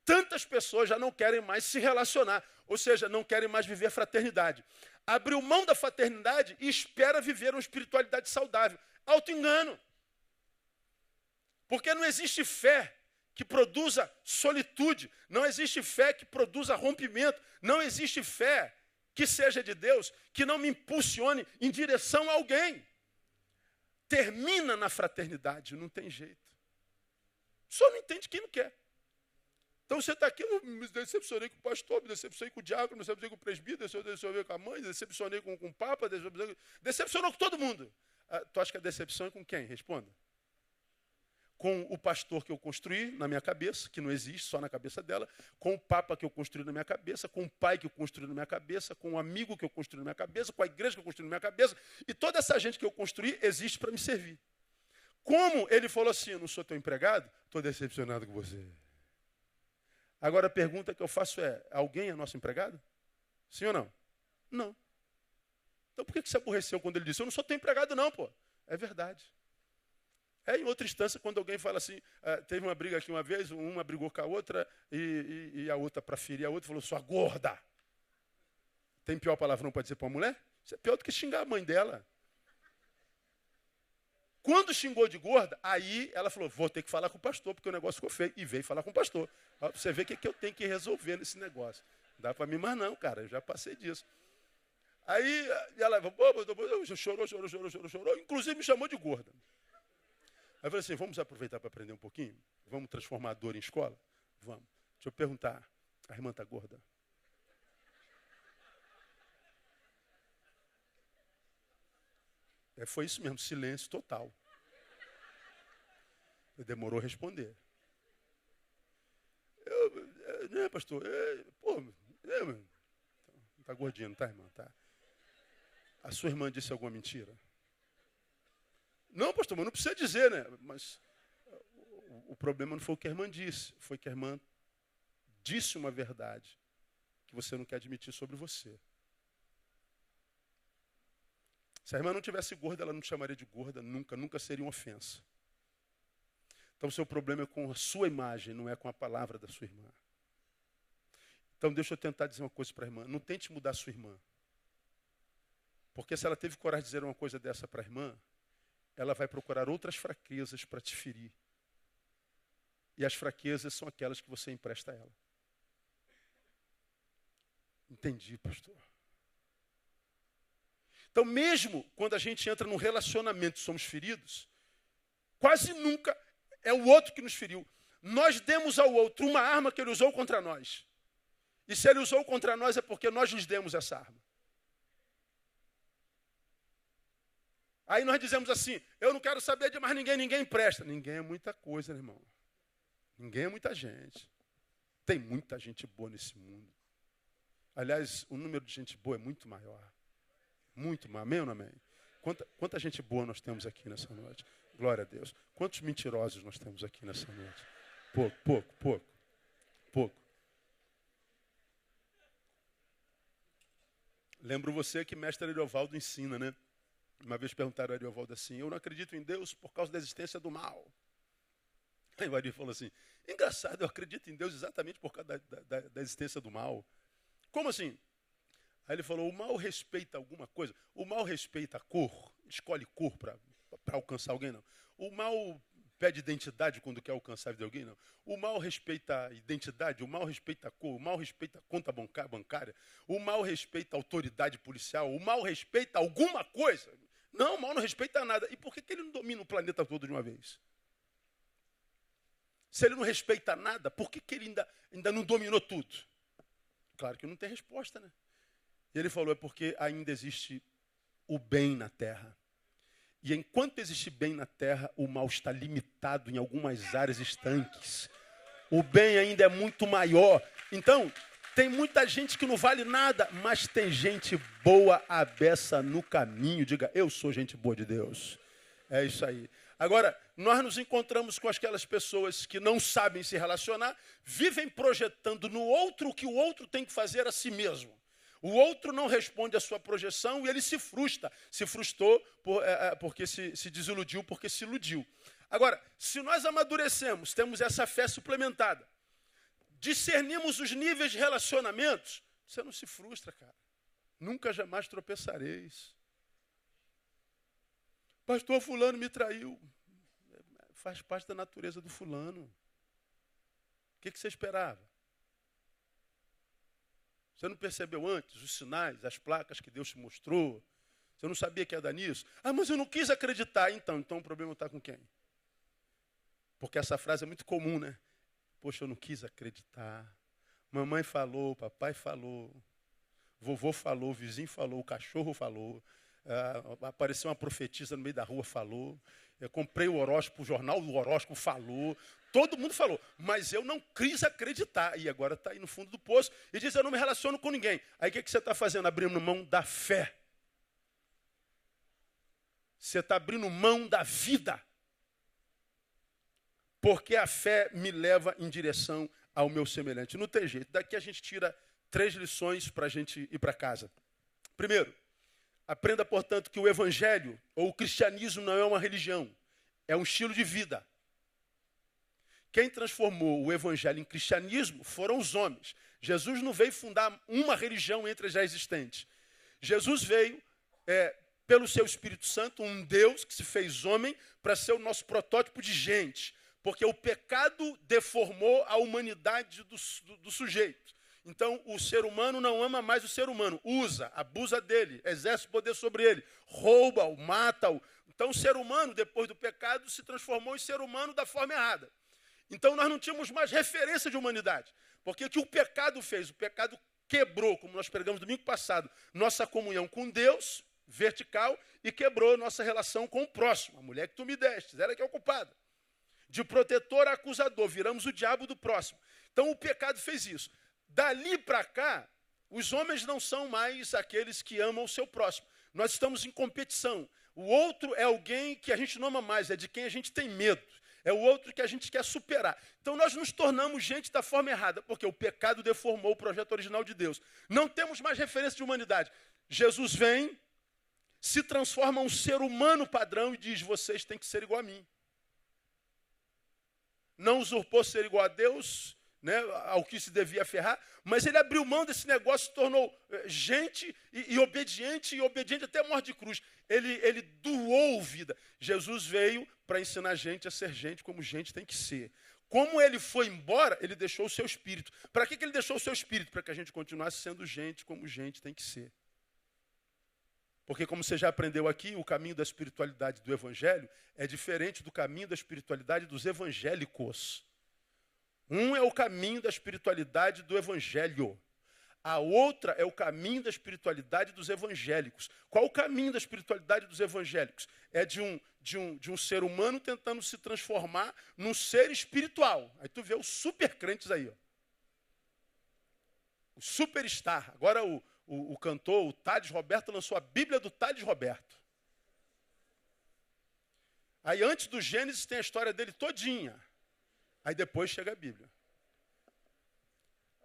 tantas pessoas já não querem mais se relacionar, ou seja, não querem mais viver fraternidade. Abriu mão da fraternidade e espera viver uma espiritualidade saudável. Auto-engano. Porque não existe fé que produza solitude, não existe fé que produza rompimento, não existe fé que seja de Deus, que não me impulsione em direção a alguém. Termina na fraternidade, não tem jeito. Só não entende quem não quer. Então você está aqui, eu me decepcionei com o pastor, me decepcionei com o diácono, me decepcionei com o presbítero, me decepcionei com a mãe, me decepcionei com o papa, decepcionou com todo mundo. Tu acha que a decepção é com quem? Responda. Com o pastor que eu construí na minha cabeça, que não existe, só na cabeça dela, com o papa que eu construí na minha cabeça, com o pai que eu construí na minha cabeça, com o amigo que eu construí na minha cabeça, com a igreja que eu construí na minha cabeça, e toda essa gente que eu construí existe para me servir. Como ele falou assim, eu não sou teu empregado, estou decepcionado com você. Agora a pergunta que eu faço é, alguém é nosso empregado? Sim ou não? Não. Então por que você aborreceu quando ele disse, eu não sou teu empregado não, pô? É verdade. Em outra instância, quando alguém fala assim, teve uma briga aqui uma vez, uma brigou com a outra e a outra, para ferir a outra, falou, sua gorda. Tem pior palavrão para dizer para uma mulher? Isso é pior do que xingar a mãe dela. Quando xingou de gorda, aí ela falou, vou ter que falar com o pastor, porque o negócio ficou feio. E veio falar com o pastor. Pra você ver o que eu tenho que resolver nesse negócio. Não dá para mim mais não, cara, eu já passei disso. Aí ela chorou, inclusive me chamou de gorda. Aí eu falei assim, vamos aproveitar para aprender um pouquinho? Vamos transformar a dor em escola? Vamos. Deixa eu perguntar, a irmã está gorda? Foi isso mesmo, silêncio total. Demorou a responder. Né, pastor? Não está gordinha, não está, irmã? Tá. A sua irmã disse alguma mentira? Não, pastor, mas não precisa dizer, né? Mas o problema não foi o que a irmã disse, foi que a irmã disse uma verdade que você não quer admitir sobre você. Se a irmã não tivesse gorda, ela não te chamaria de gorda, nunca seria uma ofensa. Então o seu problema é com a sua imagem, não é com a palavra da sua irmã. Então deixa eu tentar dizer uma coisa para a irmã, não tente mudar a sua irmã. Porque se ela teve coragem de dizer uma coisa dessa para a irmã, ela vai procurar outras fraquezas para te ferir. E as fraquezas são aquelas que você empresta a ela. Entendi, pastor. Então, mesmo quando a gente entra num relacionamento e somos feridos, quase nunca é o outro que nos feriu. Nós demos ao outro uma arma que ele usou contra nós. E se ele usou contra nós é porque nós lhes demos essa arma. Aí nós dizemos assim, eu não quero saber de mais ninguém, ninguém presta. Ninguém é muita coisa, né, irmão? Ninguém é muita gente. Tem muita gente boa nesse mundo. Aliás, o número de gente boa é muito maior. Muito maior. Amém ou não amém? Quanta gente boa nós temos aqui nessa noite. Glória a Deus. Quantos mentirosos nós temos aqui nessa noite? Pouco. Lembro você que mestre Ariovaldo ensina, né? Uma vez perguntaram a Ariovaldo assim, eu não acredito em Deus por causa da existência do mal. Aí o Ari falou assim, engraçado, eu acredito em Deus exatamente por causa da existência do mal. Como assim? Aí ele falou, o mal respeita alguma coisa? O mal respeita a cor? Escolhe cor para alcançar alguém? Não. O mal pede identidade quando quer alcançar a vida de alguém? Não. O mal respeita a identidade, o mal respeita a cor, o mal respeita a conta bancária, o mal respeita a autoridade policial, o mal respeita alguma coisa? Não, o mal não respeita nada. E por que ele não domina o planeta todo de uma vez? Se ele não respeita nada, por que ele ainda não dominou tudo? Claro que não tem resposta, né? E ele falou, é porque ainda existe o bem na terra. E enquanto existe bem na terra, o mal está limitado em algumas áreas estanques. O bem ainda é muito maior. Então, Tem muita gente que não vale nada, mas tem gente boa à beça no caminho. Diga, eu sou gente boa de Deus. É isso aí. Agora, nós nos encontramos com aquelas pessoas que não sabem se relacionar, vivem projetando no outro o que o outro tem que fazer a si mesmo. O outro não responde à sua projeção e ele se frustra. Se frustrou porque se desiludiu, porque se iludiu. Agora, se nós amadurecemos, temos essa fé suplementada, discernimos os níveis de relacionamentos, você não se frustra, cara. Nunca, jamais tropeçareis. Pastor, fulano me traiu. Faz parte da natureza do fulano. O que você esperava? Você não percebeu antes os sinais, as placas que Deus te mostrou? Você não sabia que ia dar nisso? Ah, mas eu não quis acreditar. Então o problema está com quem? Porque essa frase é muito comum, né? Poxa, eu não quis acreditar. Mamãe falou, papai falou, vovô falou, o vizinho falou, o cachorro falou, apareceu uma profetisa no meio da rua, falou. Eu comprei o horóscopo, o jornal do horóscopo falou. Todo mundo falou, mas eu não quis acreditar. E agora está aí no fundo do poço e diz, eu não me relaciono com ninguém. Aí o que você está fazendo? Abrindo mão da fé. Você está abrindo mão da vida. Porque a fé me leva em direção ao meu semelhante. Não tem jeito. Daqui a gente tira 3 lições para a gente ir para casa. Primeiro, aprenda, portanto, que o evangelho ou o cristianismo não é uma religião. É um estilo de vida. Quem transformou o evangelho em cristianismo foram os homens. Jesus não veio fundar uma religião entre as já existentes. Jesus veio, pelo seu Espírito Santo, um Deus que se fez homem para ser o nosso protótipo de gente. Porque o pecado deformou a humanidade do sujeito. Então, o ser humano não ama mais o ser humano. Usa, abusa dele, exerce poder sobre ele, rouba-o, mata-o. Então, o ser humano, depois do pecado, se transformou em ser humano da forma errada. Então, nós não tínhamos mais referência de humanidade. Porque o que o pecado fez? O pecado quebrou, como nós pregamos domingo passado, nossa comunhão com Deus, vertical, e quebrou nossa relação com o próximo. A mulher que tu me deste, ela que é ocupada. De protetor a acusador, viramos o diabo do próximo. Então o pecado fez isso. Dali para cá, os homens não são mais aqueles que amam o seu próximo. Nós estamos em competição. O outro é alguém que a gente não ama mais, é de quem a gente tem medo. É o outro que a gente quer superar. Então nós nos tornamos gente da forma errada, porque o pecado deformou o projeto original de Deus. Não temos mais referência de humanidade. Jesus vem, se transforma um ser humano padrão e diz, vocês têm que ser igual a mim. Não usurpou ser igual a Deus, né, ao que se devia aferrar, mas ele abriu mão desse negócio, se tornou gente e obediente até a morte de cruz. Ele doou vida. Jesus veio para ensinar a gente a ser gente como gente tem que ser. Como ele foi embora, ele deixou o seu espírito. Para que ele deixou o seu espírito? Para que a gente continuasse sendo gente como gente tem que ser. Porque, como você já aprendeu aqui, o caminho da espiritualidade do evangelho é diferente do caminho da espiritualidade dos evangélicos. Um é o caminho da espiritualidade do evangelho. A outra é o caminho da espiritualidade dos evangélicos. Qual o caminho da espiritualidade dos evangélicos? É de um ser humano tentando se transformar num ser espiritual. Aí tu vê os super crentes aí. Ó. O superstar. Agora o cantor, o Thales Roberto, lançou a Bíblia do Thales Roberto. Aí antes do Gênesis tem a história dele todinha. Aí depois chega a Bíblia.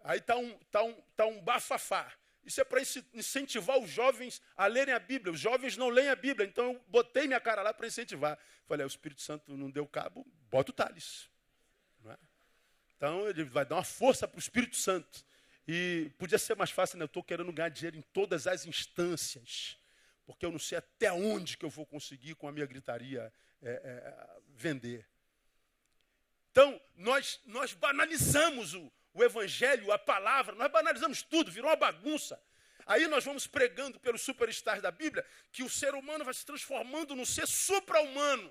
Aí tá um bafafá. Isso é para incentivar os jovens a lerem a Bíblia. Os jovens não leem a Bíblia, então eu botei minha cara lá para incentivar. Falei, o Espírito Santo não deu cabo, bota o Thales. Não é? Então ele vai dar uma força para o Espírito Santo. E podia ser mais fácil, né? Eu estou querendo ganhar dinheiro em todas as instâncias, porque eu não sei até onde que eu vou conseguir com a minha gritaria vender. Então, nós banalizamos o evangelho, a palavra, nós banalizamos tudo, virou uma bagunça. Aí nós vamos pregando pelos superstars da Bíblia que o ser humano vai se transformando num ser supra-humano.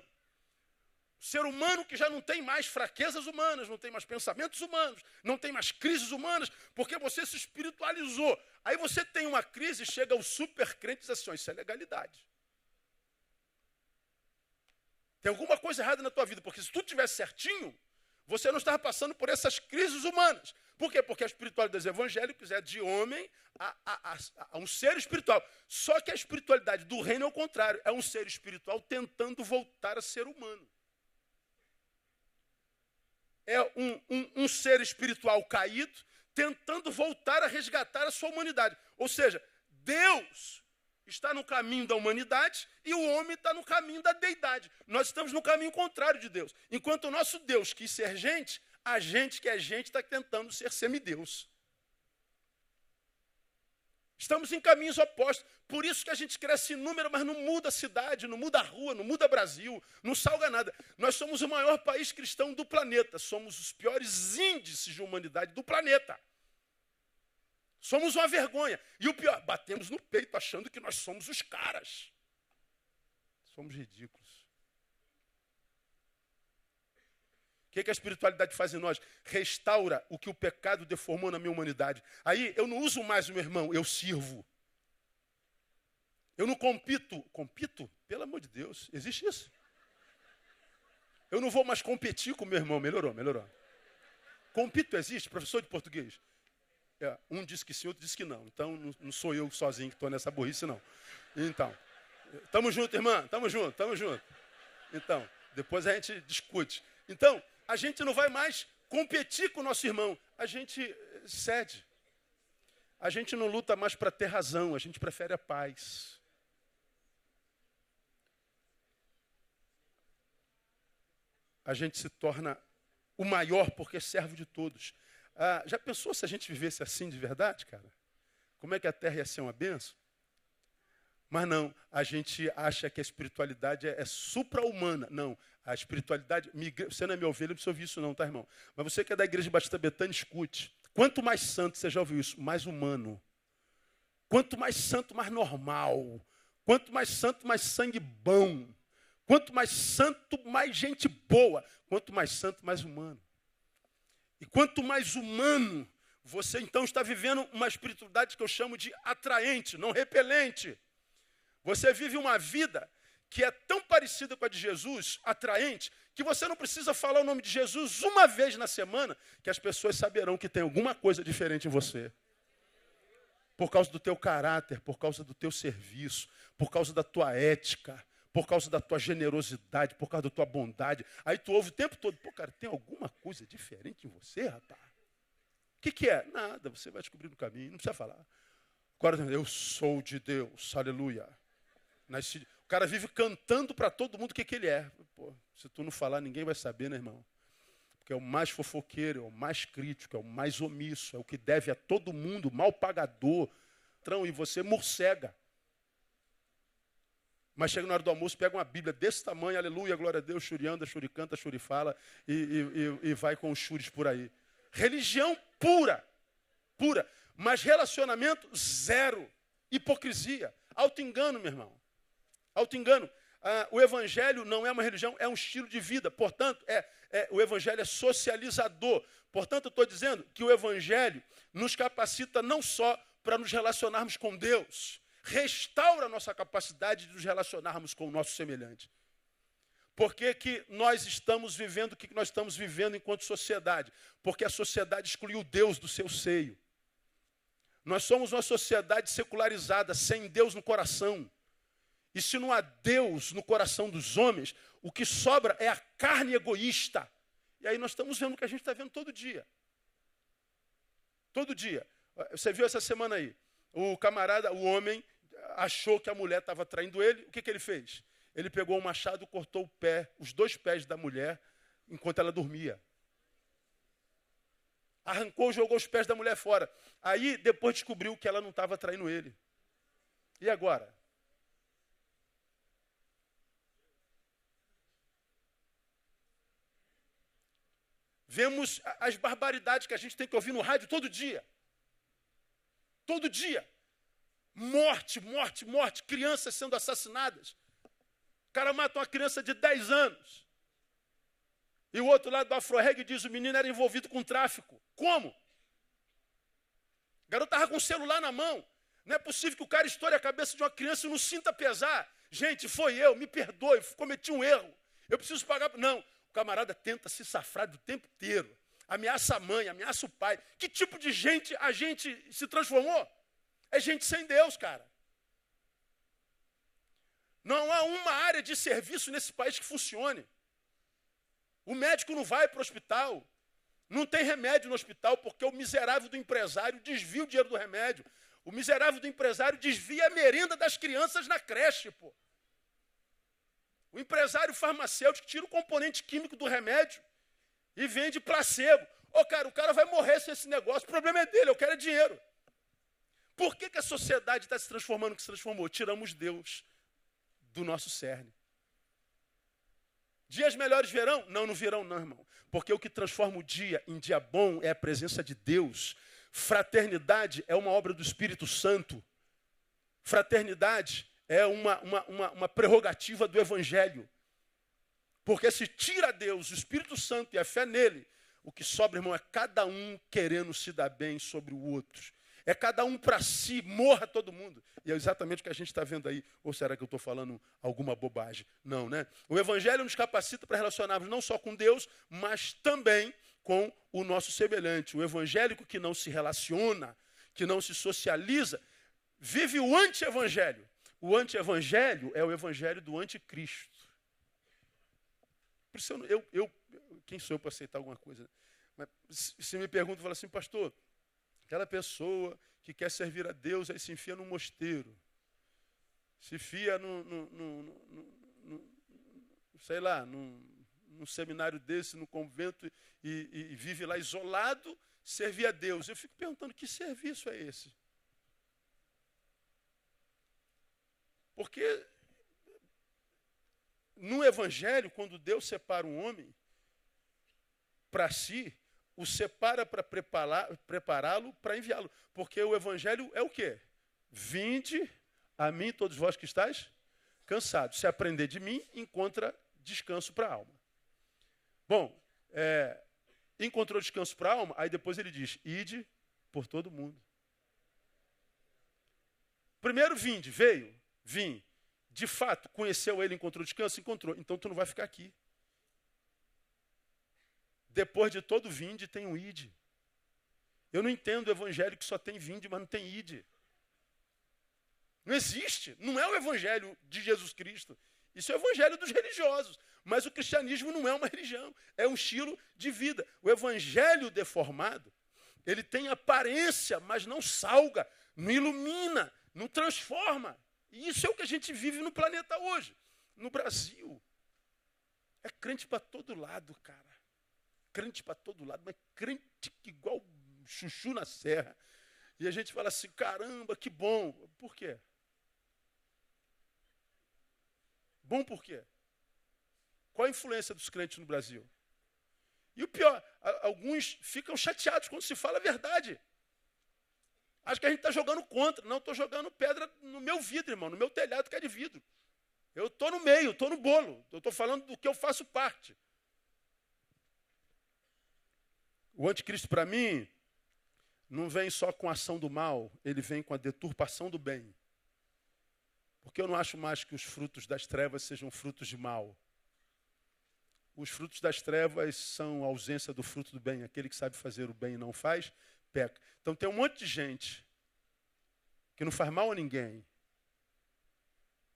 Ser humano que já não tem mais fraquezas humanas, não tem mais pensamentos humanos, não tem mais crises humanas, porque você se espiritualizou. Aí você tem uma crise, chega o super crente e diz assim, isso é legalidade. Tem alguma coisa errada na tua vida, porque se tudo estivesse certinho, você não estava passando por essas crises humanas. Por quê? Porque a espiritualidade dos evangélicos é de homem a um ser espiritual. Só que a espiritualidade do reino é o contrário. É um ser espiritual tentando voltar a ser humano. É um ser espiritual caído tentando voltar a resgatar a sua humanidade. Ou seja, Deus está no caminho da humanidade e o homem está no caminho da deidade. Nós estamos no caminho contrário de Deus. Enquanto o nosso Deus quis ser gente, a gente que é gente está tentando ser semideus. Estamos em caminhos opostos. Por isso que a gente cresce em número, mas não muda a cidade, não muda a rua, não muda o Brasil, não salga nada. Nós somos o maior país cristão do planeta. Somos os piores índices de humanidade do planeta. Somos uma vergonha. E o pior, batemos no peito achando que nós somos os caras. Somos ridículos. O que a espiritualidade faz em nós? Restaura o que o pecado deformou na minha humanidade. Aí eu não uso mais o meu irmão, eu sirvo. Eu não compito. Compito? Pelo amor de Deus, existe isso? Eu não vou mais competir com o meu irmão. Melhorou. Compito existe? Professor de português? Um disse que sim, outro disse que não. Então não sou eu sozinho que estou nessa burrice, não. Então, tamo junto, irmã, tamo junto. Então, depois a gente discute. Então, a gente não vai mais competir com o nosso irmão. A gente cede. A gente não luta mais para ter razão, a gente prefere a paz. A gente se torna o maior porque serve de todos. Já pensou se a gente vivesse assim de verdade, cara? Como é que a terra ia ser uma bênção? Mas não, a gente acha que a espiritualidade é supra-humana. Não, a espiritualidade... Você não é minha ovelha, não precisa ouvir isso não, tá, irmão? Mas você que é da Igreja Batista Betânia, escute. Quanto mais santo, você já ouviu isso, mais humano. Quanto mais santo, mais normal. Quanto mais santo, mais sangue bom. Quanto mais santo, mais gente boa. Quanto mais santo, mais humano. E quanto mais humano, você então está vivendo uma espiritualidade que eu chamo de atraente, não repelente. Você vive uma vida que é tão parecida com a de Jesus, atraente, que você não precisa falar o nome de Jesus uma vez na semana, que as pessoas saberão que tem alguma coisa diferente em você. Por causa do teu caráter, por causa do teu serviço, por causa da tua ética, por causa da tua generosidade, por causa da tua bondade. Aí tu ouve o tempo todo, pô, cara, tem alguma coisa diferente em você, rapaz? O que é? Nada, você vai descobrir no caminho, não precisa falar. Agora, eu sou de Deus, aleluia. O cara vive cantando para todo mundo o que ele é. Pô, se tu não falar, ninguém vai saber, né, irmão? Porque é o mais fofoqueiro, é o mais crítico, é o mais omisso, é o que deve a todo mundo, mal pagador. E você morcega. Mas chega na hora do almoço, pega uma Bíblia desse tamanho, aleluia, glória a Deus, churianda, churicanta, churifala, e vai com os chures por aí. Religião pura, mas relacionamento zero. Hipocrisia, auto-engano, meu irmão. Auto-engano. O evangelho não é uma religião, é um estilo de vida. Portanto, o evangelho é socializador. Portanto, eu estou dizendo que o evangelho nos capacita não só para nos relacionarmos com Deus, restaura a nossa capacidade de nos relacionarmos com o nosso semelhante. Por que nós estamos vivendo o que nós estamos vivendo enquanto sociedade? Porque a sociedade excluiu Deus do seu seio. Nós somos uma sociedade secularizada, sem Deus no coração. E se não há Deus no coração dos homens, o que sobra é a carne egoísta. E aí nós estamos vendo o que a gente está vendo todo dia. Todo dia. Você viu essa semana aí? O camarada, o homem, achou que a mulher estava traindo ele. O que ele fez? Ele pegou um machado e cortou os 2 pés da mulher enquanto ela dormia. Arrancou, jogou os pés da mulher fora. Aí, depois descobriu que ela não estava traindo ele. E agora? Vemos as barbaridades que a gente tem que ouvir no rádio todo dia. Todo dia. Morte, morte, morte. Crianças sendo assassinadas. O cara mata uma criança de 10 anos. E o outro lado do Afro-Reg diz que o menino era envolvido com tráfico. Como? O garoto estava com o celular na mão. Não é possível que o cara estoure a cabeça de uma criança e não sinta pesar. Gente, foi eu, me perdoe, cometi um erro. Eu preciso pagar. Não. O camarada tenta se safrar do tempo inteiro. Ameaça a mãe, ameaça o pai. Que tipo de gente a gente se transformou? É gente sem Deus, cara. Não há uma área de serviço nesse país que funcione. O médico não vai para o hospital. Não tem remédio no hospital porque o miserável do empresário desvia o dinheiro do remédio. O miserável do empresário desvia a merenda das crianças na creche, pô. O empresário farmacêutico tira o componente químico do remédio e vende placebo. Ô, cara, o cara vai morrer sem esse negócio. O problema é dele, eu quero é dinheiro. Por que a sociedade está se transformando no que se transformou? Tiramos Deus do nosso cerne. Dias melhores virão? Não, não virão não, irmão. Porque o que transforma o dia em dia bom é a presença de Deus. Fraternidade é uma obra do Espírito Santo. Fraternidade é uma prerrogativa do Evangelho. Porque se tira Deus, o Espírito Santo e a fé nele, o que sobra, irmão, é cada um querendo se dar bem sobre o outro. É cada um para si, morra todo mundo. E é exatamente o que a gente está vendo aí. Ou será que eu estou falando alguma bobagem? Não, né? O Evangelho nos capacita para relacionarmos não só com Deus, mas também com o nosso semelhante. O evangélico que não se relaciona, que não se socializa, vive o anti-evangelho. O anti-evangelho é o evangelho do anticristo. Por isso quem sou eu para aceitar alguma coisa? Mas se me pergunta, fala assim, pastor, aquela pessoa que quer servir a Deus, aí se enfia num mosteiro, se enfia sei lá, num seminário desse, num convento, e vive lá isolado, servir a Deus. Eu fico perguntando, que serviço é esse? Porque no Evangelho, quando Deus separa um homem para si, o separa para prepará-lo para enviá-lo. Porque o Evangelho é o quê? Vinde a mim, todos vós que estáis cansados. Se aprender de mim, encontra descanso para a alma. Bom, encontrou descanso para a alma, aí depois ele diz, ide por todo mundo. Primeiro vinde, veio, vim. De fato, conheceu ele, encontrou descanso? Encontrou. Então tu não vai ficar aqui. Depois de todo vinde, tem um ide. Eu não entendo o evangelho que só tem vinde, mas não tem ide. Não existe. Não é o evangelho de Jesus Cristo. Isso é o evangelho dos religiosos. Mas o cristianismo não é uma religião. É um estilo de vida. O evangelho deformado, ele tem aparência, mas não salga, não ilumina, não transforma. E isso é o que a gente vive no planeta hoje. No Brasil. É crente para todo lado, cara. Crente para todo lado, mas crente igual chuchu na serra. E a gente fala assim, caramba, que bom. Por quê? Bom por quê? Qual a influência dos crentes no Brasil? E o pior, alguns ficam chateados quando se fala a verdade. Acho que a gente está jogando contra. Não, estou jogando pedra no meu vidro, irmão, no meu telhado que é de vidro. Eu estou no meio, estou no bolo. Eu estou falando do que eu faço parte. O anticristo, para mim, não vem só com a ação do mal, ele vem com a deturpação do bem. Porque eu não acho mais que os frutos das trevas sejam frutos de mal. Os frutos das trevas são a ausência do fruto do bem. Aquele que sabe fazer o bem e não faz, peca. Então tem um monte de gente que não faz mal a ninguém,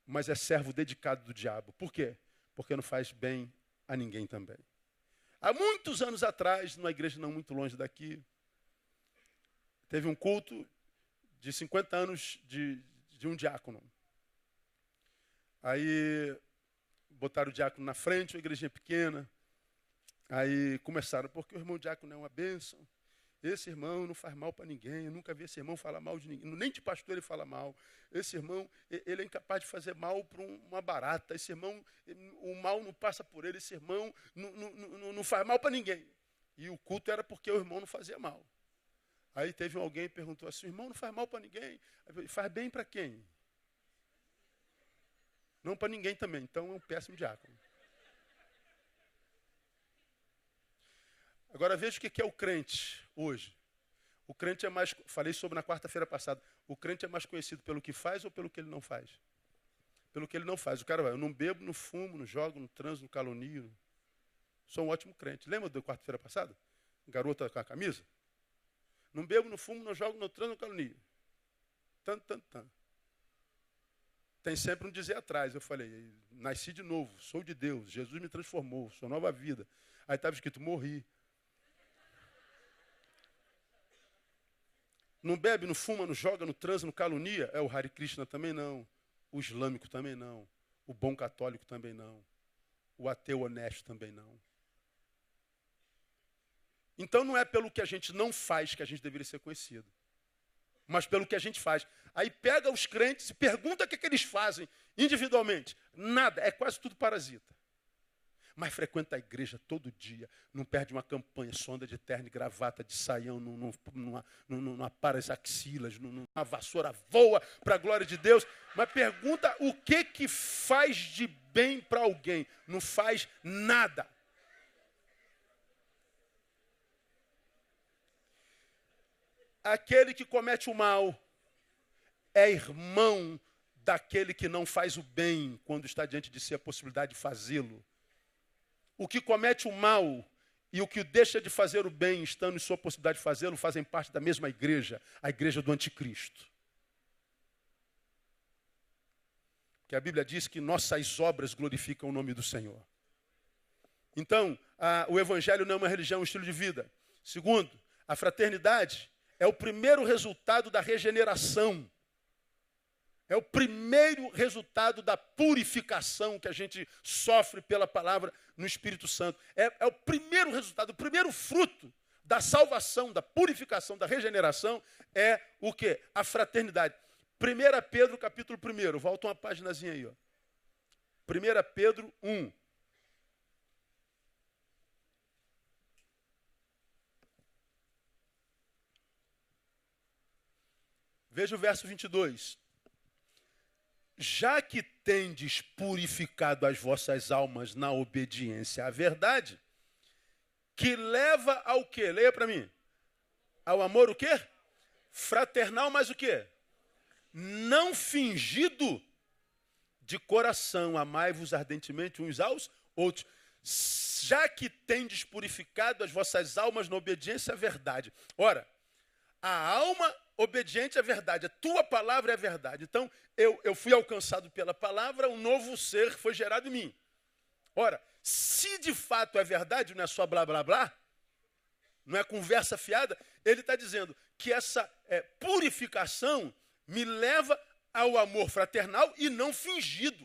mas é servo dedicado do diabo. Por quê? Porque não faz bem a ninguém também. Há muitos anos atrás, numa igreja não muito longe daqui, teve um culto de 50 anos de um diácono. Aí botaram o diácono na frente, uma igrejinha pequena. Aí começaram, porque o irmão diácono é uma bênção. Esse irmão não faz mal para ninguém. Eu nunca vi esse irmão falar mal de ninguém. Nem de pastor ele fala mal. Esse irmão, ele é incapaz de fazer mal para uma barata. Esse irmão, o mal não passa por ele. Esse irmão não faz mal para ninguém. E o culto era porque o irmão não fazia mal. Aí teve alguém que perguntou assim, o irmão não faz mal para ninguém. Faz bem para quem? Não para ninguém também. Então é um péssimo diácono. Agora veja o que é o crente hoje. O crente é mais, falei sobre na quarta-feira passada, o crente é mais conhecido pelo que faz ou pelo que ele não faz? Pelo que ele não faz. O cara vai, eu não bebo, não fumo, não jogo, não transo, não calunio, Sou um ótimo crente. Lembra da quarta-feira passada? Garota com a camisa? Não bebo, não fumo, não jogo, não transo, não calunio. Tanto. Tem sempre um dizer atrás. Eu falei, nasci de novo, sou de Deus, Jesus me transformou, sou nova vida. Aí estava escrito, morri. Não bebe, não fuma, não joga, não transa, não calunia. É o Hare Krishna também não. O islâmico também não. O bom católico também não. O ateu honesto também não. Então não é pelo que a gente não faz que a gente deveria ser conhecido, mas pelo que a gente faz. Aí pega os crentes e pergunta o que eles fazem individualmente. Nada, é quase tudo parasita. Mas frequenta a igreja todo dia, não perde uma campanha, sonda de terno e gravata, de saião, não apara as axilas, uma vassoura voa para a glória de Deus. Mas pergunta o que faz de bem para alguém. Não faz nada. Aquele que comete o mal é irmão daquele que não faz o bem quando está diante de si a possibilidade de fazê-lo. O que comete o mal e o que deixa de fazer o bem, estando em sua possibilidade de fazê-lo, fazem parte da mesma igreja, a igreja do anticristo. Que a Bíblia diz que nossas obras glorificam o nome do Senhor. Então, o evangelho não é uma religião, é um estilo de vida. Segundo, a fraternidade é o primeiro resultado da regeneração. É o primeiro resultado da purificação que a gente sofre pela palavra no Espírito Santo. É o primeiro resultado, o primeiro fruto da salvação, da purificação, da regeneração é o quê? A fraternidade. 1 Pedro, capítulo 1. Volta uma paginazinha aí. Ó. 1 Pedro 1. Veja o verso 22. Já que tendes purificado as vossas almas na obediência à verdade, que leva ao quê? Leia para mim. Ao amor o quê? Fraternal, mas o quê? Não fingido, de coração, amai-vos ardentemente uns aos outros. Já que tendes purificado as vossas almas na obediência à verdade. Ora, a alma obediente à verdade, a tua palavra é a verdade. Então, eu fui alcançado pela palavra, um novo ser foi gerado em mim. Ora, se de fato é verdade, não é só blá, blá, blá, não é conversa fiada, ele está dizendo que essa purificação me leva ao amor fraternal e não fingido.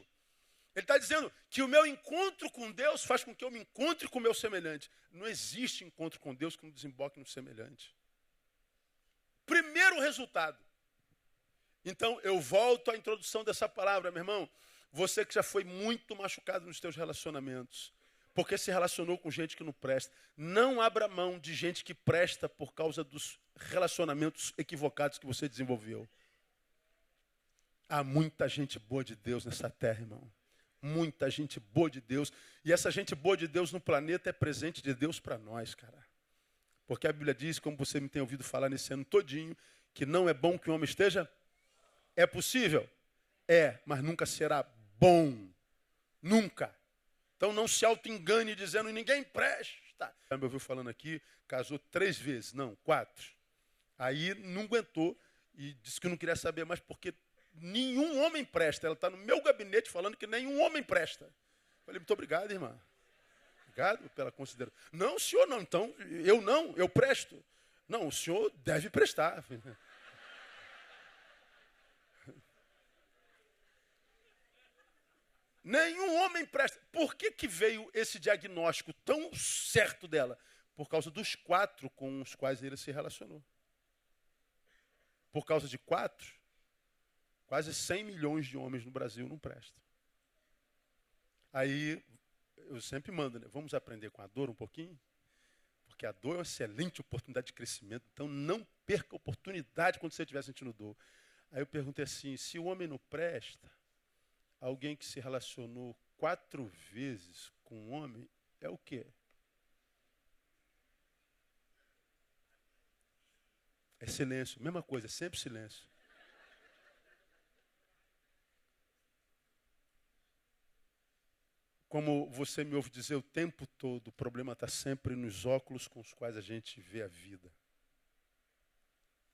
Ele está dizendo que o meu encontro com Deus faz com que eu me encontre com o meu semelhante. Não existe encontro com Deus que não desemboque no semelhante. Primeiro resultado. Então, eu volto à introdução dessa palavra, meu irmão. Você que já foi muito machucado nos teus relacionamentos, porque se relacionou com gente que não presta. Não abra mão de gente que presta por causa dos relacionamentos equivocados que você desenvolveu. Há muita gente boa de Deus nessa terra, irmão. Muita gente boa de Deus. E essa gente boa de Deus no planeta é presente de Deus para nós, cara. Porque a Bíblia diz, como você me tem ouvido falar nesse ano todinho, que não é bom que o homem esteja. É possível? É, mas nunca será bom. Nunca. Então não se auto-engane dizendo ninguém presta. Me ouviu falando aqui, casou 3 vezes, não, 4. Aí não aguentou e disse que não queria saber mais porque nenhum homem presta. Ela está no meu gabinete falando que nenhum homem presta. Falei, muito obrigado, irmã. Obrigado pela consideração. Não, o senhor não. Então, eu presto. Não, o senhor deve prestar. Nenhum homem presta. Por que veio esse diagnóstico tão certo dela? Por causa dos 4 com os quais ele se relacionou. Por causa de 4, quase 100 milhões de homens no Brasil não prestam. Aí, eu sempre mando, né? Vamos aprender com a dor um pouquinho? Porque a dor é uma excelente oportunidade de crescimento. Então, não perca a oportunidade quando você estiver sentindo dor. Aí eu perguntei assim, se o homem não presta, alguém que se relacionou 4 vezes com um homem, é o quê? É silêncio. Mesma coisa, sempre silêncio. Como você me ouve dizer o tempo todo, o problema está sempre nos óculos com os quais a gente vê a vida.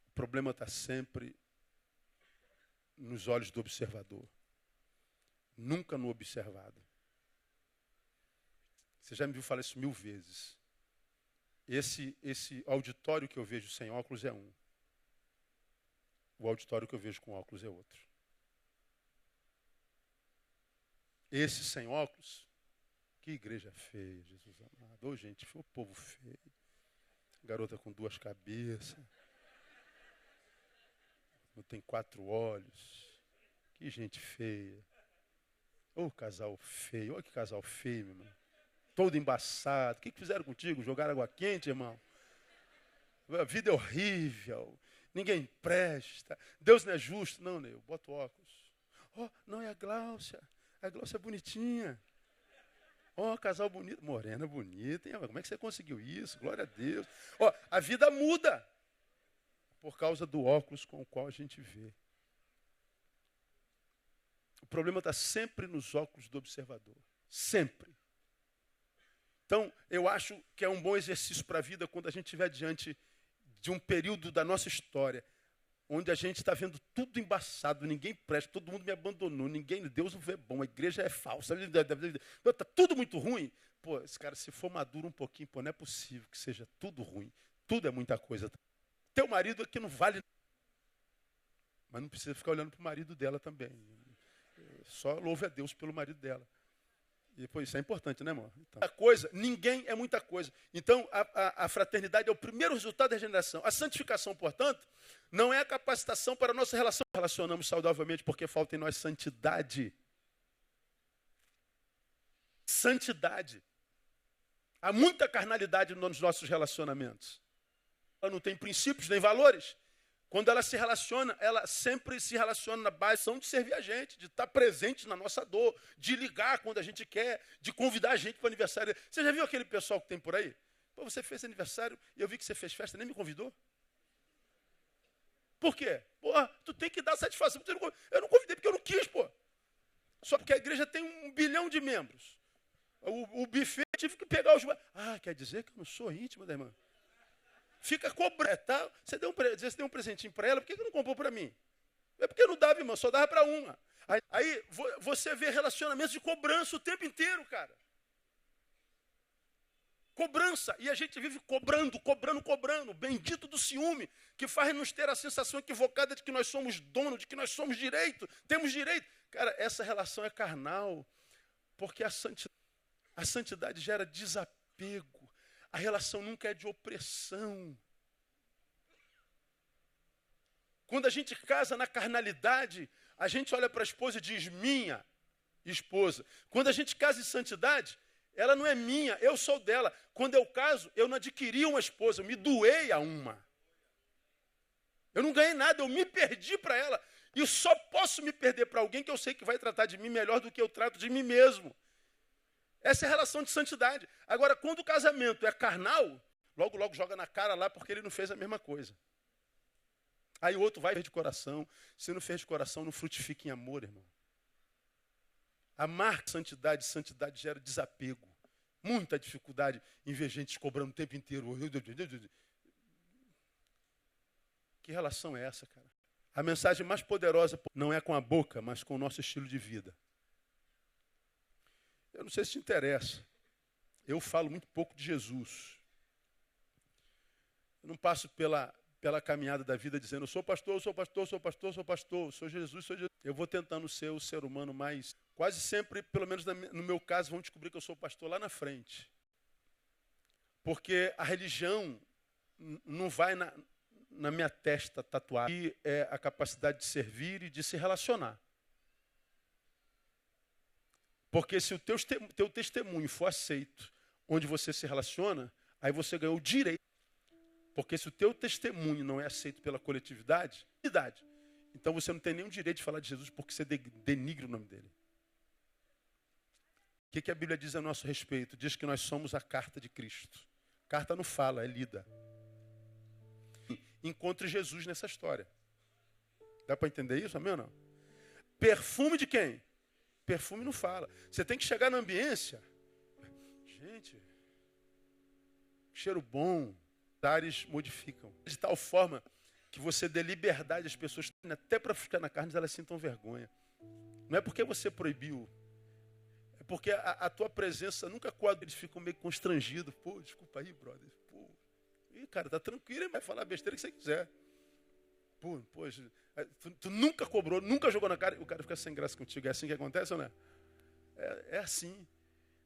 O problema está sempre nos olhos do observador. Nunca no observado. Você já me viu falar isso 1000 vezes. Esse auditório que eu vejo sem óculos é um. O auditório que eu vejo com óculos é outro. Esse sem óculos, que igreja feia, Jesus amado. Ô, gente, foi o povo feio. Garota com 2 cabeças. Tem 4 olhos. Que gente feia. Ô, casal feio. Olha que casal feio, meu irmão. Todo embaçado. O que fizeram contigo? Jogaram água quente, irmão? A vida é horrível. Ninguém presta. Deus não é justo. Não, Neu, bota o óculos. Oh, não, é a Gláucia. A Gláucia é bonitinha. Ó, casal bonito. Morena bonita. Hein? Como é que você conseguiu isso? Glória a Deus. Ó, a vida muda por causa do óculos com o qual a gente vê. O problema está sempre nos óculos do observador. Sempre. Então, eu acho que é um bom exercício para a vida quando a gente estiver diante de um período da nossa história onde a gente está vendo tudo embaçado, ninguém presta, todo mundo me abandonou, Deus não vê bom, a igreja é falsa, está tudo muito ruim. Pô, esse cara, se for maduro um pouquinho, pô, não é possível que seja tudo ruim. Tudo é muita coisa. Teu marido aqui não vale, mas não precisa ficar olhando para o marido dela também. Só louve a Deus pelo marido dela. E, pô, isso é importante, né, amor? Então, ninguém é muita coisa. Então, a fraternidade é o primeiro resultado da regeneração. A santificação, portanto, não é a capacitação para a nossa relação. Relacionamos saudavelmente porque falta em nós santidade. Santidade. Há muita carnalidade nos nossos relacionamentos. Ela não tem princípios nem valores. Quando ela se relaciona, ela sempre se relaciona na base de servir a gente, de estar presente na nossa dor, de ligar quando a gente quer, de convidar a gente para o aniversário. Você já viu aquele pessoal que tem por aí? Pô, você fez aniversário e eu vi que você fez festa, nem me convidou? Por quê? Pô, tu tem que dar satisfação. Eu não convidei porque eu não quis, pô. Só porque a igreja tem 1 bilhão de membros. O buffet tive que pegar os... Ah, quer dizer que eu não sou íntimo da irmã? Fica cobrando, tá? Você deu um presentinho para ela, por que não comprou para mim? É porque não dava, irmão, só dava para uma. Aí você vê relacionamentos de cobrança o tempo inteiro, cara. Cobrança. E a gente vive cobrando. Bendito do ciúme, que faz nos ter a sensação equivocada de que nós somos donos, de que nós somos temos direito. Cara, essa relação é carnal, porque a santidade gera desapego. A relação nunca é de opressão. Quando a gente casa na carnalidade, a gente olha para a esposa e diz, minha esposa. Quando a gente casa em santidade, ela não é minha, eu sou dela. Quando eu caso, eu não adquiri uma esposa, eu me doei a uma. Eu não ganhei nada, eu me perdi para ela. E só posso me perder para alguém que eu sei que vai tratar de mim melhor do que eu trato de mim mesmo. Essa é a relação de santidade. Agora, quando o casamento é carnal, logo joga na cara lá porque ele não fez a mesma coisa. Aí o outro vai de coração. Se não fez de coração, não frutifica em amor, irmão. Amar santidade gera desapego. Muita dificuldade em ver gente cobrando o tempo inteiro. Que relação é essa, cara? A mensagem mais poderosa não é com a boca, mas com o nosso estilo de vida. Eu não sei se te interessa. Eu falo muito pouco de Jesus. Eu não passo pela caminhada da vida dizendo, eu sou pastor, sou Jesus. Eu vou tentando ser o ser humano mais... Quase sempre, pelo menos no meu caso, vão descobrir que eu sou pastor lá na frente. Porque a religião não vai na minha testa tatuada. E é a capacidade de servir e de se relacionar. Porque se o teu testemunho for aceito, onde você se relaciona, aí você ganhou o direito. Porque se o teu testemunho não é aceito pela coletividade, então você não tem nenhum direito de falar de Jesus porque você denigre o nome dele. O que a Bíblia diz a nosso respeito? Diz que nós somos a carta de Cristo. Carta não fala, é lida. Encontre Jesus nessa história. Dá para entender isso, amém ou não? Perfume de quem? Perfume não fala. Você tem que chegar na ambiência. Gente, cheiro bom, ares modificam. De tal forma que você dê liberdade às pessoas, até para ficar na carne, elas sintam vergonha. Não é porque você proibiu. É porque a tua presença nunca coaduna. Eles ficam meio constrangidos. Pô, desculpa aí, brother. Pô, ih, cara, tá tranquilo, vai falar a besteira que você quiser. Pô, tu nunca cobrou, nunca jogou na cara, e o cara fica sem graça contigo. É assim que acontece ou não é? É assim.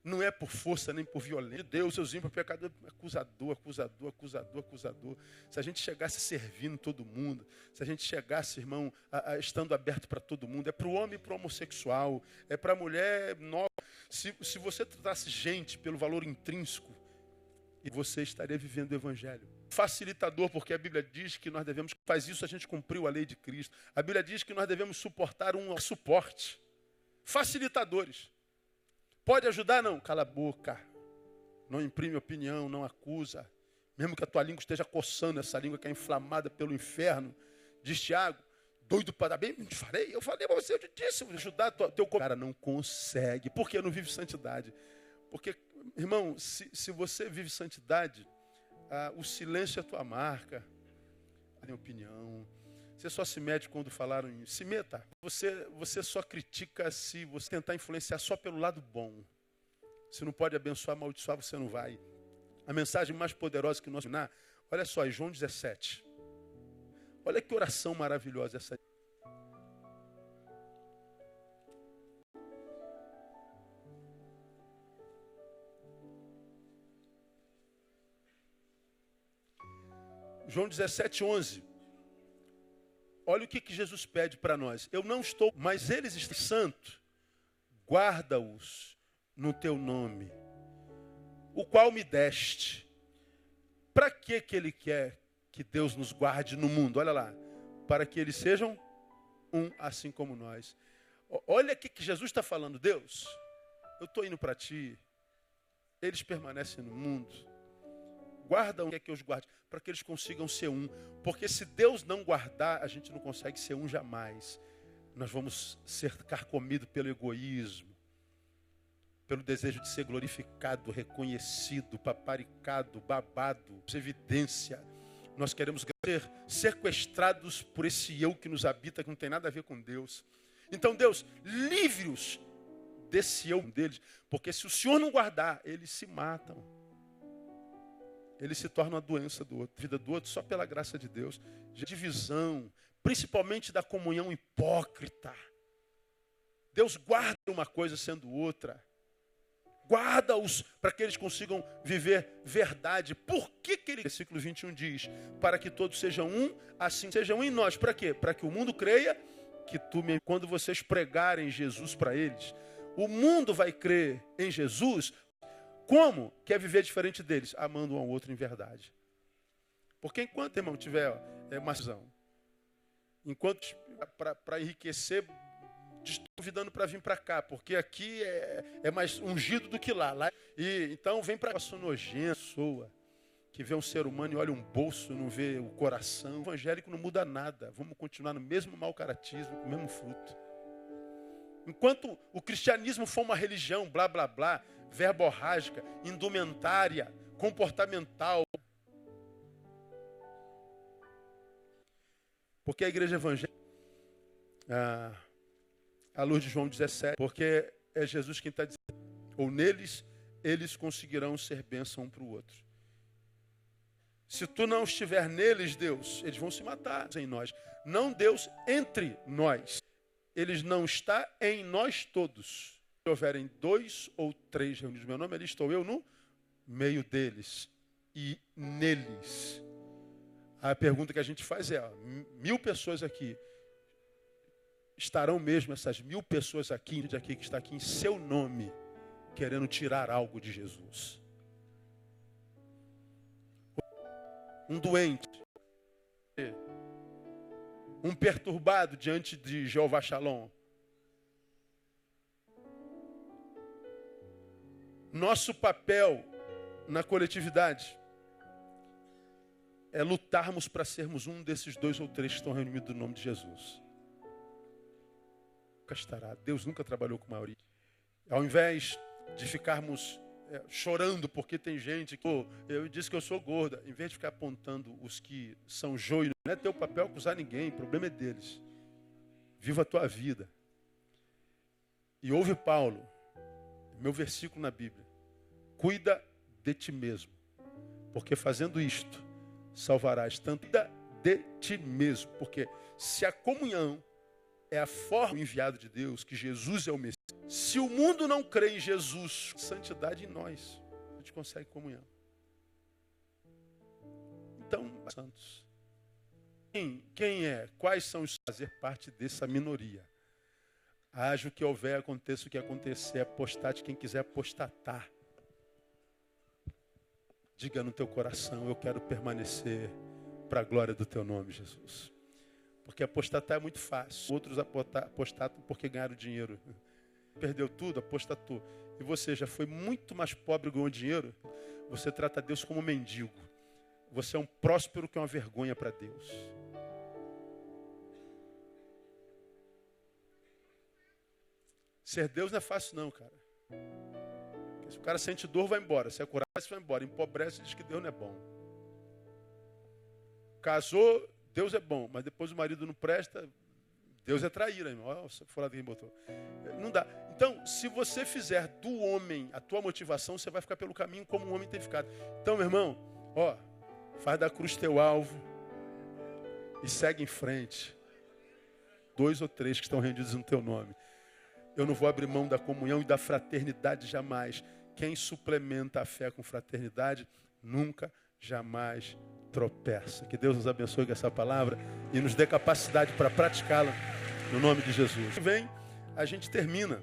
Não é por força nem por violência. Deus, seus ímpios pecadores, acusador. Se a gente chegasse servindo todo mundo, se a gente chegasse, irmão, estando aberto para todo mundo, é para o homem e para o homossexual, é para a mulher nova. Se você tratasse gente pelo valor intrínseco, você estaria vivendo o evangelho. Facilitador, porque a Bíblia diz que nós devemos, faz isso, a gente cumpriu a lei de Cristo. A Bíblia diz que nós devemos suportar um suporte. Facilitadores. Pode ajudar? Não. Cala a boca. Não imprime opinião, não acusa. Mesmo que a tua língua esteja coçando, essa língua que é inflamada pelo inferno. Diz Tiago, doido para dar bem, eu falei para você, eu te disse, vou ajudar teu corpo. Cara, não consegue. Por que não vive santidade? Porque, irmão, se você vive santidade, o silêncio é a tua marca. A minha opinião. Você só se mete quando falaram em... Se meta. Você só critica se você tentar influenciar só pelo lado bom. Se não pode abençoar, amaldiçoar, você não vai. A mensagem mais poderosa que nós... Olha só, em João 17. Olha que oração maravilhosa essa. João 17, 11. Olha o que Jesus pede para nós. Eu não estou, mas eles estão santos. Guarda-os no teu nome, o qual me deste. Para que ele quer que Deus nos guarde no mundo? Olha lá. Para que eles sejam um, assim como nós. Olha o que Jesus está falando. Deus, eu estou indo para ti. Eles permanecem no mundo. Guarda o que é que eu os guarde, para que eles consigam ser um. Porque se Deus não guardar, a gente não consegue ser um jamais. Nós vamos ser carcomidos pelo egoísmo, pelo desejo de ser glorificado, reconhecido, paparicado, babado, evidência. Nós queremos ser sequestrados por esse eu que nos habita, que não tem nada a ver com Deus. Então, Deus, livre-os desse eu deles, porque se o Senhor não guardar, eles se matam. Eles se tornam a doença do outro, a vida do outro, só pela graça de Deus. Divisão, principalmente da comunhão hipócrita. Deus guarda uma coisa sendo outra. Guarda-os para que eles consigam viver verdade. Por que ele... Versículo 21 diz, para que todos sejam um, assim sejam um em nós. Para quê? Para que o mundo creia que tu me... Quando vocês pregarem Jesus para eles, o mundo vai crer em Jesus. Como? Quer viver diferente deles? Amando um ao outro em verdade. Porque enquanto, irmão, tiver uma visão, enquanto para enriquecer, estou convidando para vir para cá, porque aqui é mais ungido do que lá. E então vem para cá, sou nojento, pessoa que vê um ser humano e olha um bolso, não vê o coração. O evangélico não muda nada. Vamos continuar no mesmo mau caratismo, com o mesmo fruto. Enquanto o cristianismo for uma religião, blá, blá, blá, verborrágica, indumentária, comportamental. Porque a igreja evangélica, à luz de João 17, porque é Jesus quem está dizendo, ou neles, eles conseguirão ser bênção um para o outro. Se tu não estiver neles, Deus, eles vão se matar em nós. Não Deus entre nós. Eles não estão em nós todos. Se houverem 2 ou 3 reunidos no meu nome, ali estou eu no meio deles e neles. A pergunta que a gente faz é, 1000 pessoas aqui, estarão mesmo essas 1000 pessoas aqui que está aqui em seu nome, querendo tirar algo de Jesus? Um doente, um perturbado diante de Jeová Shalom. Nosso papel na coletividade é lutarmos para sermos um desses 2 ou 3 que estão reunidos no nome de Jesus. nunca estará. Deus nunca trabalhou com maioria. Ao invés de ficarmos chorando porque tem gente que eu disse que eu sou gorda, em vez de ficar apontando os que são joio, não é teu papel acusar ninguém, o problema é deles. Viva a tua vida. E ouve Paulo, meu versículo na Bíblia. Cuida de ti mesmo, porque fazendo isto, salvarás tanto de ti mesmo. Porque se a comunhão é a forma do enviado de Deus, que Jesus é o Messias, se o mundo não crê em Jesus, santidade em nós, a gente consegue comunhão. Então, santos. Quem é? Quais são os fazer parte dessa minoria? Haja o que houver, aconteça o que acontecer, apostate quem quiser apostatar. Diga no teu coração, eu quero permanecer para a glória do teu nome, Jesus. Porque apostatar é muito fácil. Outros apostatam porque ganharam dinheiro. Perdeu tudo, apostatou. E você já foi muito mais pobre e ganhou dinheiro. Você trata Deus como um mendigo. Você é um próspero que é uma vergonha para Deus. Ser Deus não é fácil não, cara. Porque se o cara sente dor, vai embora. Se é curado, vai embora. Empobrece e diz que Deus não é bom. Casou, Deus é bom. Mas depois o marido não presta, Deus é traíra, irmão. Olha o furado que botou. Não dá. Então, se você fizer do homem a tua motivação, você vai ficar pelo caminho como um homem tem ficado. Então, meu irmão, faz da cruz teu alvo e segue em frente. 2 ou 3 que estão rendidos no teu nome. Eu não vou abrir mão da comunhão e da fraternidade jamais. Quem suplementa a fé com fraternidade, nunca, jamais tropeça. Que Deus nos abençoe com essa palavra e nos dê capacidade para praticá-la no nome de Jesus. Vem, a gente termina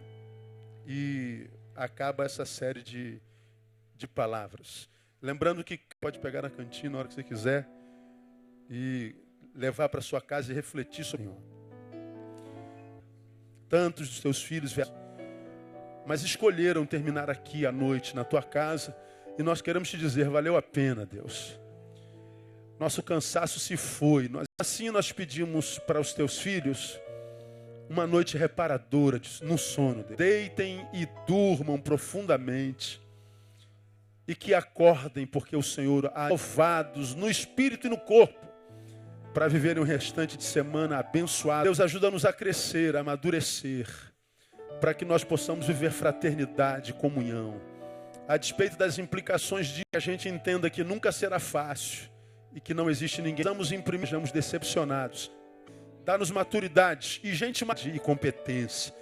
e acaba essa série de palavras. Lembrando que pode pegar na cantina na hora que você quiser e levar para sua casa e refletir sobre isso. Tantos dos teus filhos, mas escolheram terminar aqui à noite, na tua casa, e nós queremos te dizer, valeu a pena, Deus. Nosso cansaço se foi. Assim nós pedimos para os teus filhos uma noite reparadora, no sono. Deitem e durmam profundamente, e que acordem, porque o Senhor há salvados no espírito e no corpo, para viverem o restante de semana abençoado. Deus ajuda-nos a crescer, a amadurecer, para que nós possamos viver fraternidade, comunhão. A despeito das implicações de que a gente entenda que nunca será fácil e que não existe ninguém. Estamos imprimindo, estamos decepcionados. Dá-nos maturidade e competência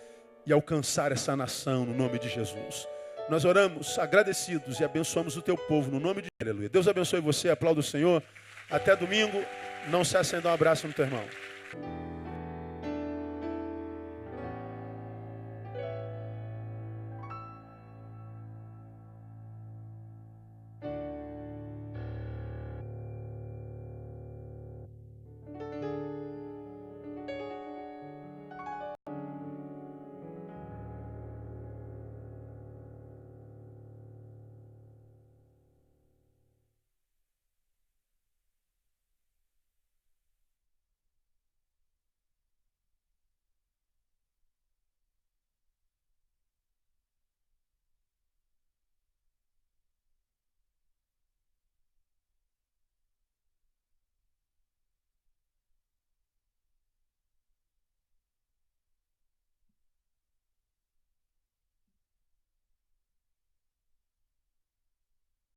e alcançar essa nação no nome de Jesus. Nós oramos agradecidos e abençoamos o teu povo no nome de Jesus. Aleluia. Deus abençoe você, aplauda o Senhor. Até domingo. Não se acenda, um abraço no teu irmão.